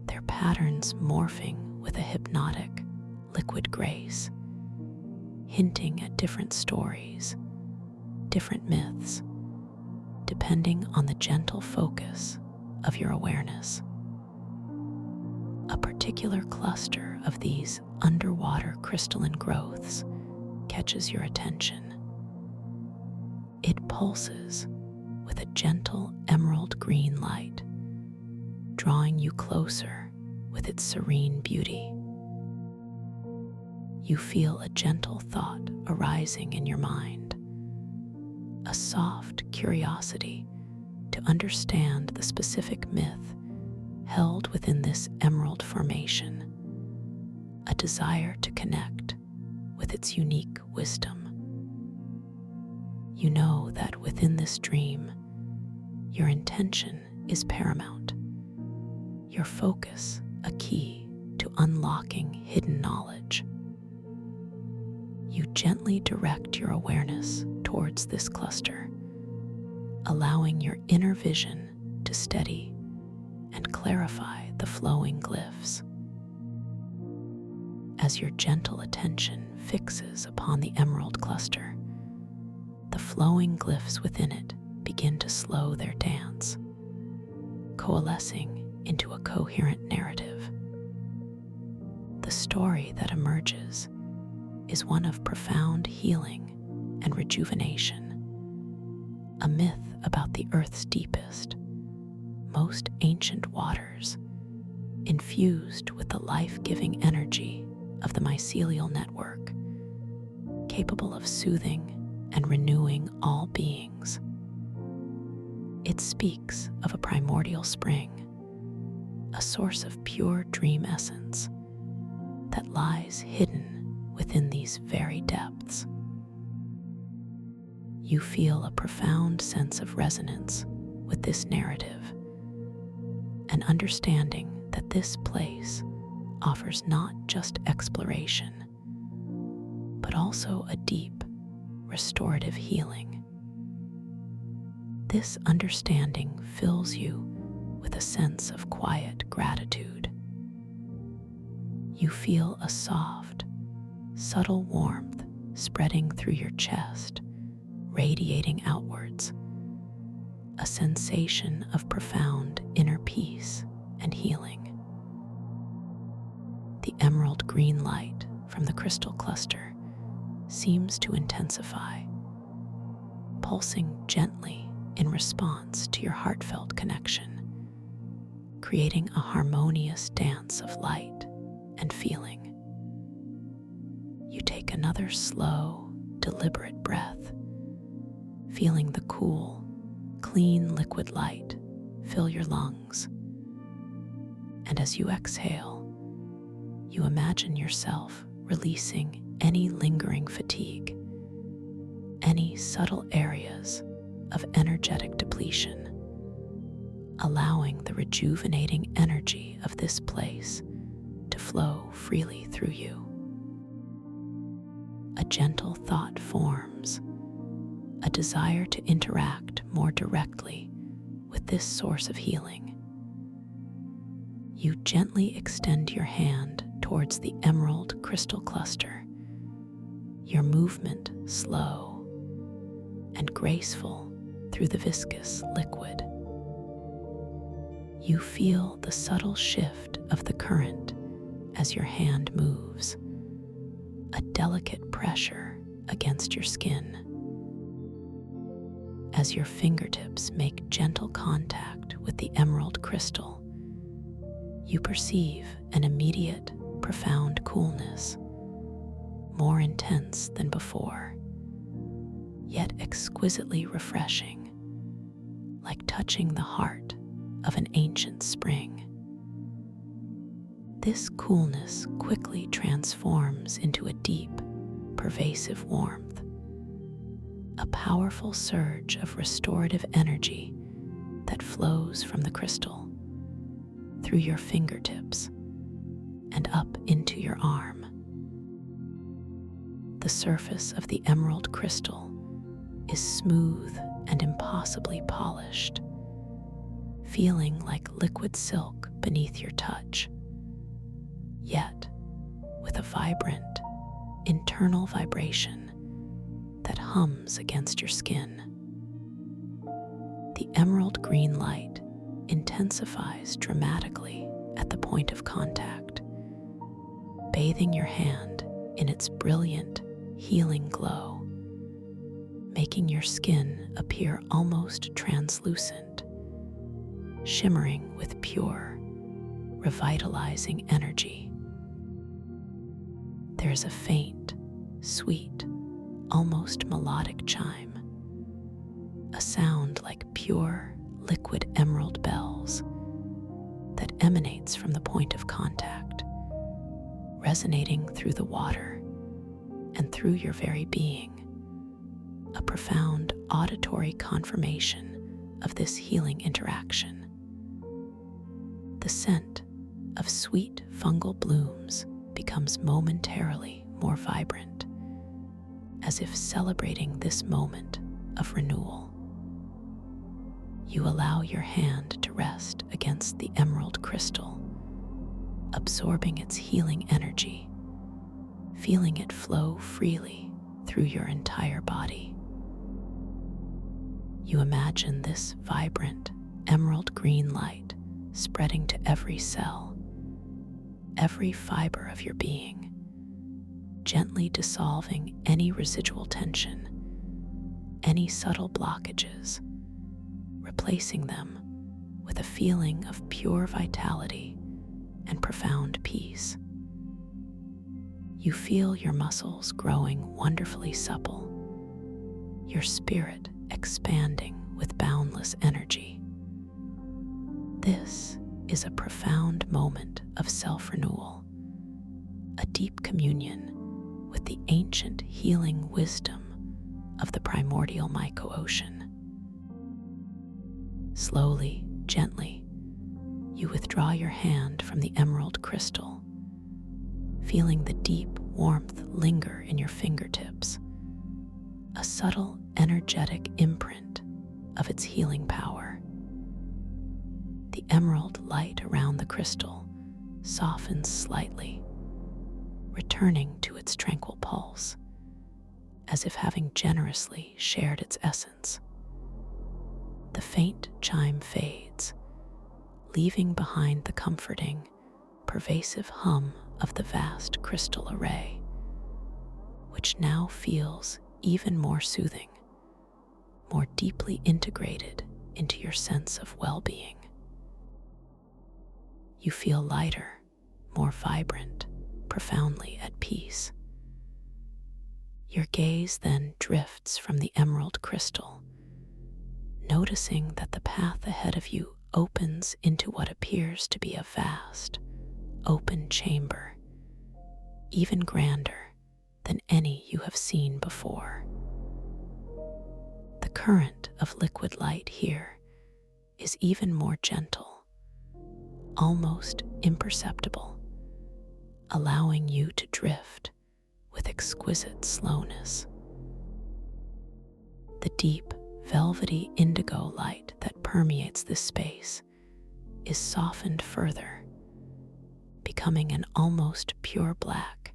their patterns morphing with a hypnotic, liquid grace, hinting at different stories, different myths, depending on the gentle focus of your awareness. A particular cluster of these underwater crystalline growths catches your attention. It pulses with a gentle emerald green light, drawing you closer with its serene beauty. You feel a gentle thought arising in your mind, a soft curiosity to understand the specific myth held within this emerald formation, a desire to connect with its unique wisdom. You know that within this dream, your intention is paramount, your focus a key to unlocking hidden knowledge. You gently direct your awareness towards this cluster, allowing your inner vision to steady and clarify the flowing glyphs. As your gentle attention fixes upon the emerald cluster, the flowing glyphs within it begin to slow their dance, coalescing into a coherent narrative. The story that emerges is one of profound healing and rejuvenation, a myth about the Earth's deepest, most ancient waters, infused with the life-giving energy of the mycelial network, capable of soothing and renewing all beings. It speaks of a primordial spring, a source of pure dream essence that lies hidden within these very depths. You feel a profound sense of resonance with this narrative, an understanding that this place offers not just exploration, but also a deep, restorative healing. This understanding fills you with a sense of quiet gratitude. You feel a soft, subtle warmth spreading through your chest, radiating outwards, a sensation of profound inner peace and healing. The emerald green light from the crystal cluster seems to intensify, pulsing gently in response to your heartfelt connection, creating a harmonious dance of light and feeling. You take another slow, deliberate breath, feeling the cool, clean liquid light fill your lungs. And as you exhale, you imagine yourself releasing any lingering fatigue, any subtle areas of energetic depletion, allowing the rejuvenating energy of this place to flow freely through you. A gentle thought forms, a desire to interact more directly with this source of healing. You gently extend your hand towards the emerald crystal cluster, your movement slow and graceful through the viscous liquid. You feel the subtle shift of the current as your hand moves, a delicate pressure against your skin. As your fingertips make gentle contact with the emerald crystal, you perceive an immediate, profound coolness, more intense than before, yet exquisitely refreshing, like touching the heart of an ancient spring. This coolness quickly transforms into a deep, pervasive warmth, a powerful surge of restorative energy that flows from the crystal through your fingertips and up into your arm. The surface of the emerald crystal is smooth and impossibly polished, feeling like liquid silk beneath your touch, yet with a vibrant, internal vibration that hums against your skin. The emerald green light intensifies dramatically at the point of contact, bathing your hand in its brilliant, healing glow, making your skin appear almost translucent, shimmering with pure, revitalizing energy. There's a faint, sweet, almost melodic chime, a sound like pure, liquid emerald bells that emanates from the point of contact, resonating through the water and through your very being, a profound auditory confirmation of this healing interaction. The scent of sweet fungal blooms becomes momentarily more vibrant, as if celebrating this moment of renewal. You allow your hand to rest against the emerald crystal, absorbing its healing energy, feeling it flow freely through your entire body. You imagine this vibrant emerald green light spreading to every cell, every fiber of your being, gently dissolving any residual tension, any subtle blockages, replacing them with a feeling of pure vitality and profound peace. You feel your muscles growing wonderfully supple, your spirit expanding with boundless energy. This is a profound moment of self-renewal, a deep communion with the ancient healing wisdom of the primordial myco-ocean. Slowly, gently, you withdraw your hand from the emerald crystal, feeling the deep warmth linger in your fingertips, a subtle energetic imprint of its healing power. The emerald light around the crystal softens slightly, returning to its tranquil pulse, as if having generously shared its essence. The faint chime fades, leaving behind the comforting, pervasive hum of the vast crystal array, which now feels even more soothing, more deeply integrated into your sense of well-being. You feel lighter, more vibrant, profoundly at peace. Your gaze then drifts from the emerald crystal, noticing that the path ahead of you opens into what appears to be a vast, open chamber, even grander than any you have seen before. The current of liquid light here is even more gentle, almost imperceptible, allowing you to drift with exquisite slowness. The deep, velvety indigo light that permeates this space is softened further, becoming an almost pure black.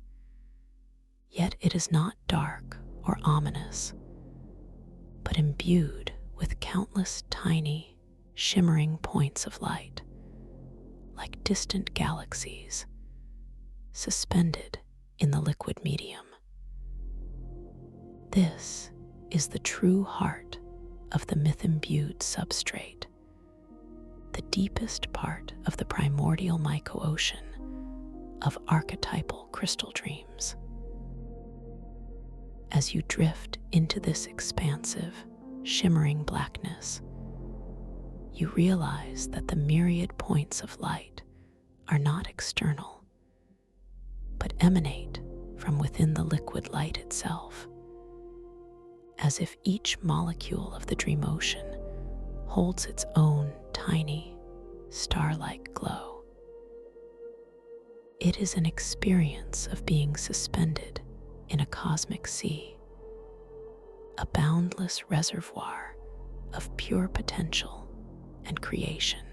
Yet it is not dark or ominous, but imbued with countless tiny, shimmering points of light, like distant galaxies, suspended in the liquid medium. This is the true heart of the myth-imbued substrate, the deepest part of the primordial myco-ocean of archetypal crystal dreams. As you drift into this expansive, shimmering blackness, you realize that the myriad points of light are not external, but emanate from within the liquid light itself, as if each molecule of the dream ocean holds its own tiny, star-like glow. It is an experience of being suspended in a cosmic sea, a boundless reservoir of pure potential and creation.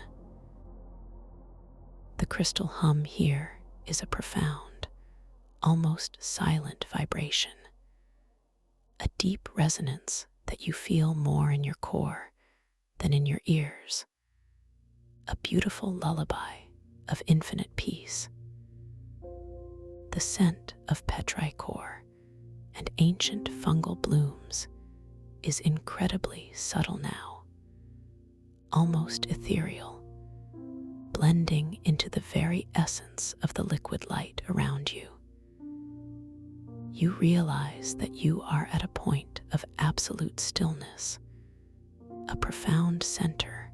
The crystal hum here is a profound, almost silent vibration, a deep resonance that you feel more in your core than in your ears, a beautiful lullaby of infinite peace. The scent of petrichor and ancient fungal blooms is incredibly subtle now, almost ethereal, blending into the very essence of the liquid light around you. You realize that you are at a point of absolute stillness, a profound center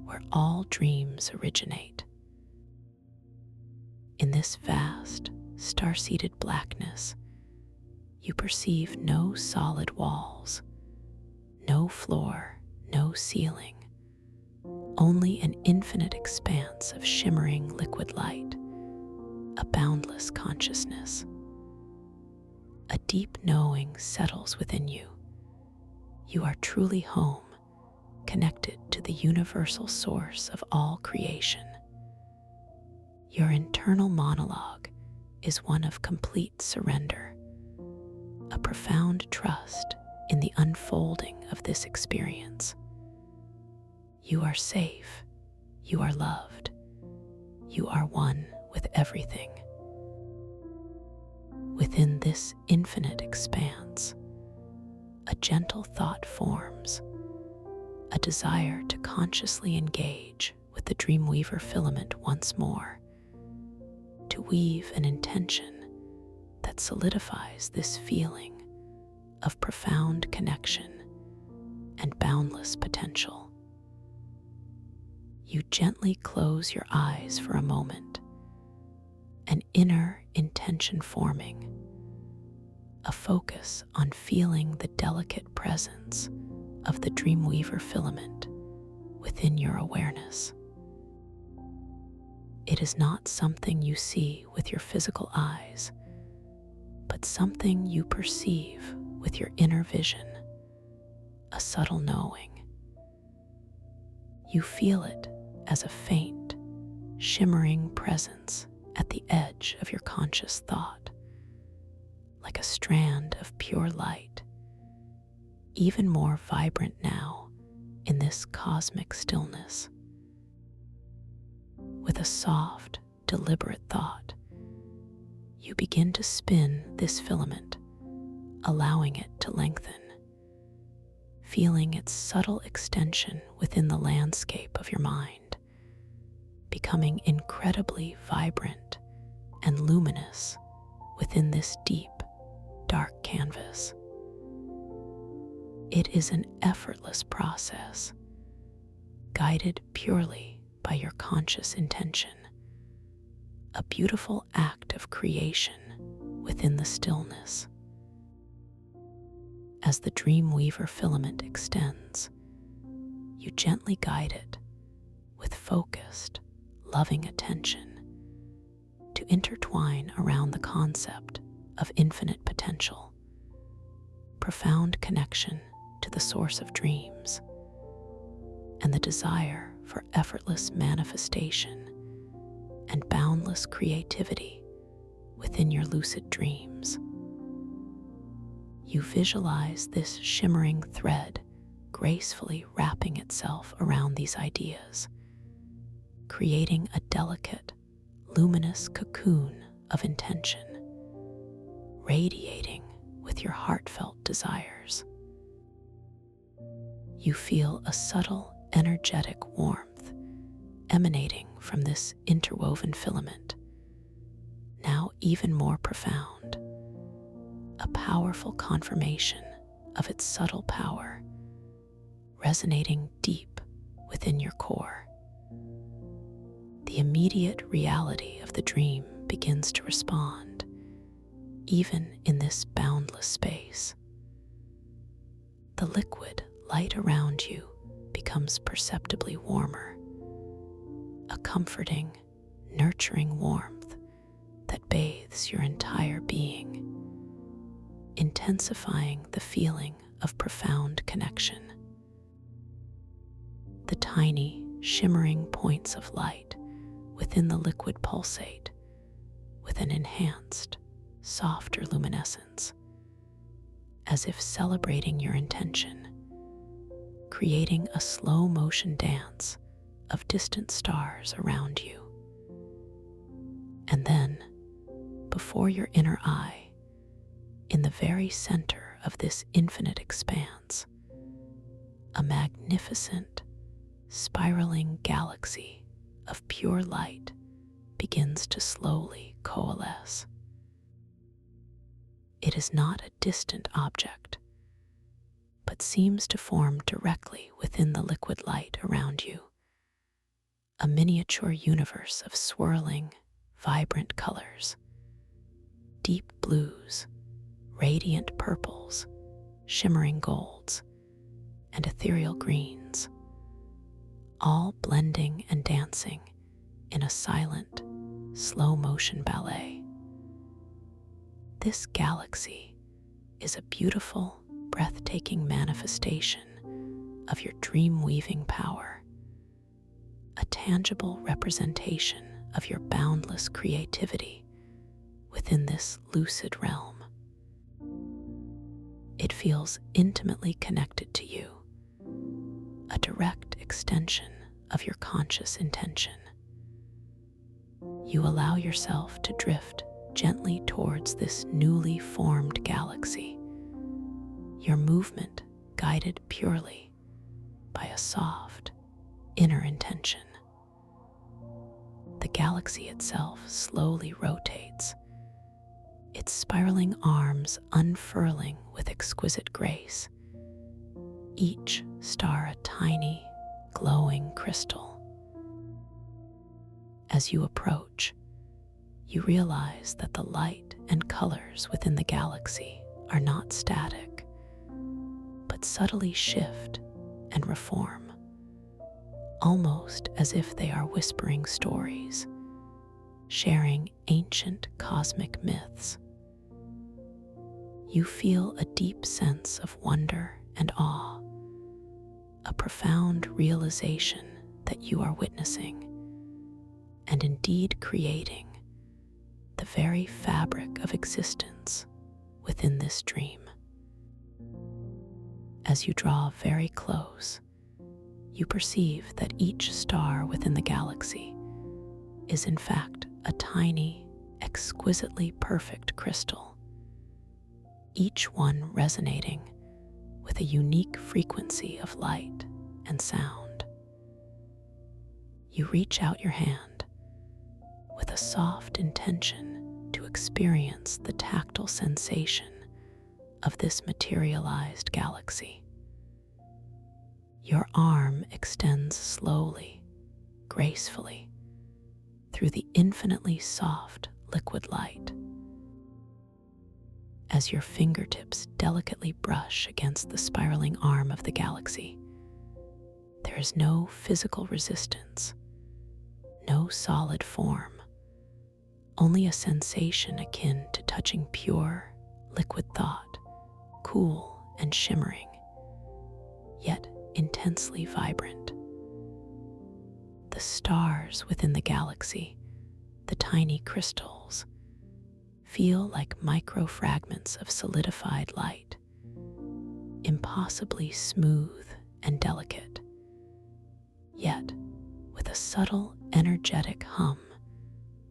where all dreams originate. In this vast, star-seeded blackness, you perceive no solid walls, no floor, no ceiling, only an infinite expanse of shimmering liquid light, a boundless consciousness. A deep knowing settles within you. You are truly home, connected to the universal source of all creation. Your internal monologue is one of complete surrender, a profound trust in the unfolding of this experience. You are safe, you are loved, you are one with everything. Within this infinite expanse, a gentle thought forms, a desire to consciously engage with the Dreamweaver filament once more, to weave an intention that solidifies this feeling of profound connection and boundless potential. You gently close your eyes for a moment, an inner intention forming, a focus on feeling the delicate presence of the Dreamweaver filament within your awareness. It is not something you see with your physical eyes, but something you perceive with your inner vision, a subtle knowing. You feel it as a faint, shimmering presence at the edge of your conscious thought, like a strand of pure light, even more vibrant now in this cosmic stillness. With a soft, deliberate thought, you begin to spin this filament, allowing it to lengthen, feeling its subtle extension within the landscape of your mind, becoming incredibly vibrant and luminous within this deep, dark canvas. It is an effortless process, guided purely by your conscious intention, a beautiful act of creation within the stillness. As the Dreamweaver filament extends, you gently guide it with focused, loving attention to intertwine around the concept of infinite potential, profound connection to the source of dreams, and the desire for effortless manifestation and boundless creativity within your lucid dreams. You visualize this shimmering thread gracefully wrapping itself around these ideas, creating a delicate, luminous cocoon of intention, radiating with your heartfelt desires. You feel a subtle, energetic warmth emanating from this interwoven filament, now even more profound, a powerful confirmation of its subtle power, resonating deep within your core. The immediate reality of the dream begins to respond, even in this boundless space. The liquid light around you becomes perceptibly warmer, a comforting, nurturing warmth that bathes your entire being, intensifying the feeling of profound connection. The tiny, shimmering points of light within the liquid pulsate with an enhanced, softer luminescence, as if celebrating your intention, creating a slow motion dance of distant stars around you. And then, before your inner eye, in the very center of this infinite expanse, a magnificent, spiraling galaxy of pure light begins to slowly coalesce. It is not a distant object, but seems to form directly within the liquid light around you, a miniature universe of swirling, vibrant colors, deep blues, radiant purples, shimmering golds, and ethereal greens, all blending and dancing in a silent, slow-motion ballet. This galaxy is a beautiful, breathtaking manifestation of your dream-weaving power, a tangible representation of your boundless creativity within this lucid realm. It feels intimately connected to you, a direct extension of your conscious intention. You allow yourself to drift gently towards this newly formed galaxy, your movement guided purely by a soft, inner intention. The galaxy itself slowly rotates, its spiraling arms unfurling with exquisite grace, each star a tiny, glowing crystal. As you approach, you realize that the light and colors within the galaxy are not static, but subtly shift and reform, almost as if they are whispering stories, sharing ancient cosmic myths. You feel a deep sense of wonder and awe, a profound realization that you are witnessing and indeed creating the very fabric of existence within this dream. As you draw very close, you perceive that each star within the galaxy is in fact a tiny, exquisitely perfect crystal, each one resonating with a unique frequency of light and sound. You reach out your hand with a soft intention to experience the tactile sensation of this materialized galaxy. Your arm extends slowly, gracefully, through the infinitely soft liquid light. As your fingertips delicately brush against the spiraling arm of the galaxy, there is no physical resistance, no solid form, only a sensation akin to touching pure, liquid thought, cool and shimmering, yet intensely vibrant. The stars within the galaxy, the tiny crystals, feel like microfragments of solidified light, impossibly smooth and delicate, yet with a subtle, energetic hum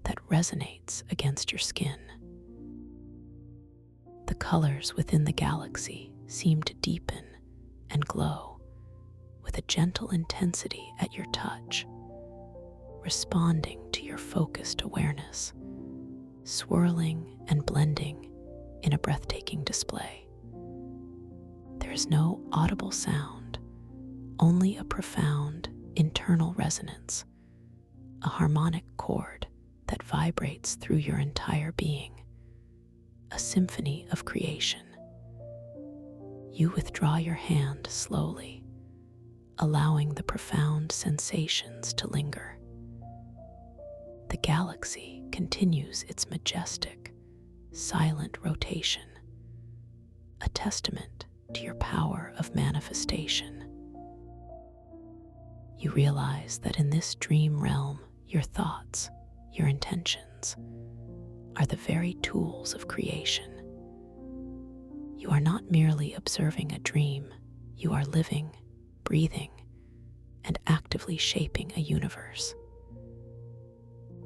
that resonates against your skin. The colors within the galaxy seem to deepen and glow with a gentle intensity at your touch, responding to your focused awareness, swirling and blending in a breathtaking display. There is no audible sound, only a profound internal resonance, a harmonic chord that vibrates through your entire being, a symphony of creation. You withdraw your hand slowly, allowing the profound sensations to linger. The galaxy continues its majestic, silent rotation, a testament to your power of manifestation. You realize that in this dream realm, your thoughts, your intentions, are the very tools of creation. You are not merely observing a dream, you are living, breathing, and actively shaping a universe.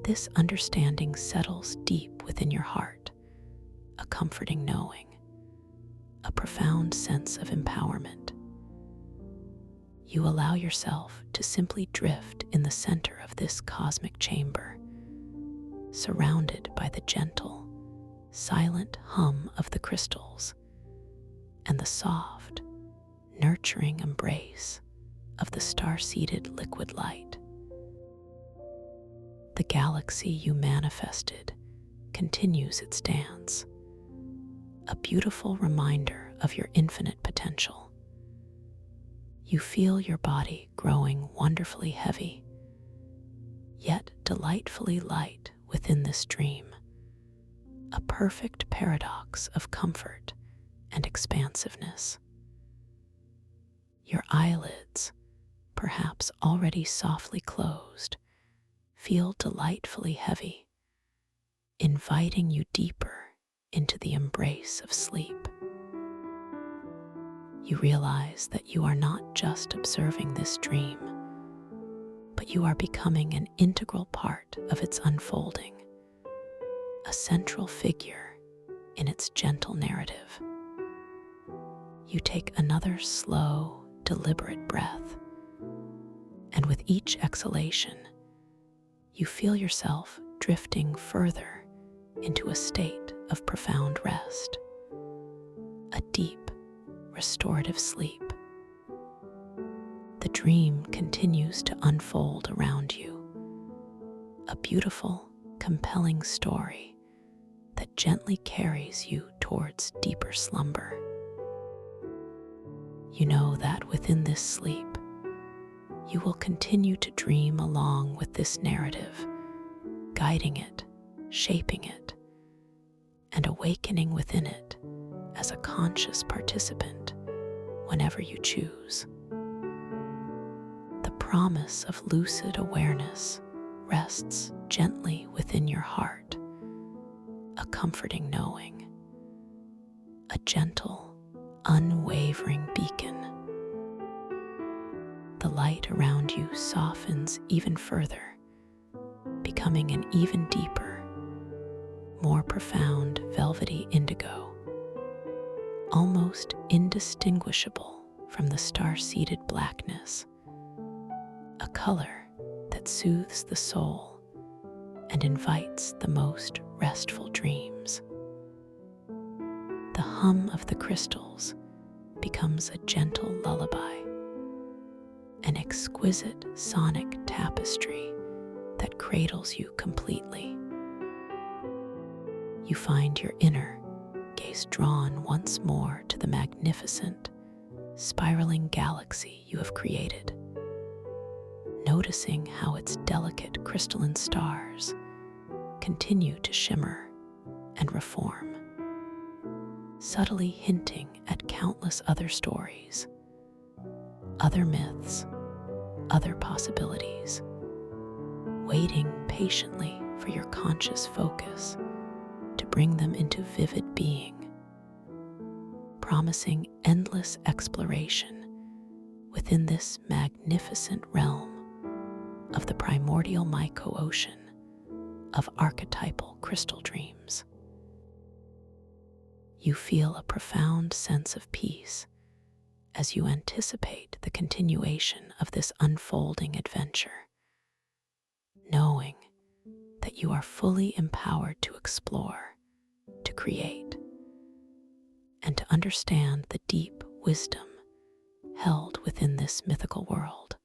This understanding settles deep within your heart, a comforting knowing, a profound sense of empowerment. You allow yourself to simply drift in the center of this cosmic chamber, surrounded by the gentle, silent hum of the crystals and the soft, nurturing embrace of the star-seeded liquid light. The galaxy you manifested continues its dance, a beautiful reminder of your infinite potential. You feel your body growing wonderfully heavy, yet delightfully light within this dream, a perfect paradox of comfort and expansiveness. Your eyelids, perhaps already softly closed, feel delightfully heavy, inviting you deeper into the embrace of sleep. You realize that you are not just observing this dream, but you are becoming an integral part of its unfolding, a central figure in its gentle narrative. You take another slow, deliberate breath, and with each exhalation, you feel yourself drifting further into a state of profound rest, a deep, restorative sleep. The dream continues to unfold around you, a beautiful, compelling story that gently carries you towards deeper slumber. You know that within this sleep, you will continue to dream along with this narrative, guiding it, shaping it, and awakening within it as a conscious participant whenever you choose. The promise of lucid awareness rests gently within your heart, a comforting knowing, a gentle, unwavering beacon. The light around you softens even further, becoming an even deeper, more profound velvety indigo, almost indistinguishable from the star-seeded blackness, a color that soothes the soul and invites the most restful dreams. The hum of the crystals becomes a gentle lullaby, an exquisite sonic tapestry that cradles you completely. You find your inner gaze drawn once more to the magnificent, spiraling galaxy you have created, noticing how its delicate crystalline stars continue to shimmer and reform, subtly hinting at countless other stories, other myths, other possibilities, waiting patiently for your conscious focus to bring them into vivid being, promising endless exploration within this magnificent realm of the primordial myco-ocean of archetypal crystal dreams. You feel a profound sense of peace as you anticipate the continuation of this unfolding adventure, knowing that you are fully empowered to explore, to create, and to understand the deep wisdom held within this mythical world.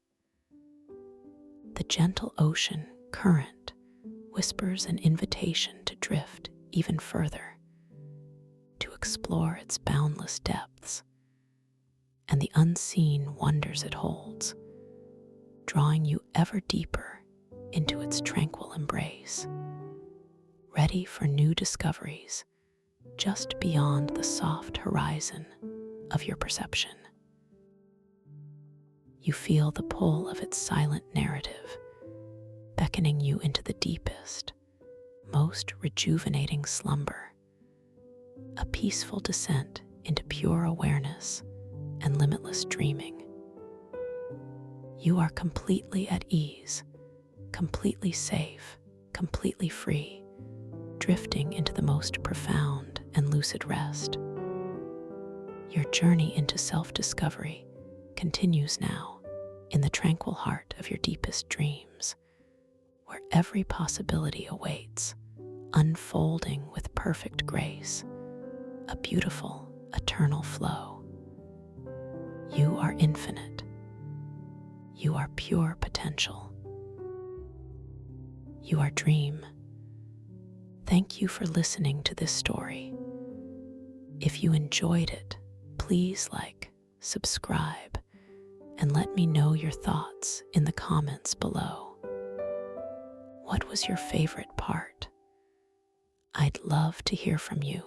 The gentle ocean current whispers an invitation to drift even further, to explore its boundless depths and the unseen wonders it holds, drawing you ever deeper into its tranquil embrace, ready for new discoveries just beyond the soft horizon of your perception. You feel the pull of its silent narrative, beckoning you into the deepest, most rejuvenating slumber, a peaceful descent into pure awareness and limitless dreaming. You are completely at ease, completely safe, completely free, drifting into the most profound and lucid rest. Your journey into self-discovery continues now in the tranquil heart of your deepest dreams, where every possibility awaits, unfolding with perfect grace, a beautiful, eternal flow. You are infinite. You are pure potential. You are dream. Thank you for listening to this story. If you enjoyed it, please like, subscribe, and let me know your thoughts in the comments below. What was your favorite part? I'd love to hear from you.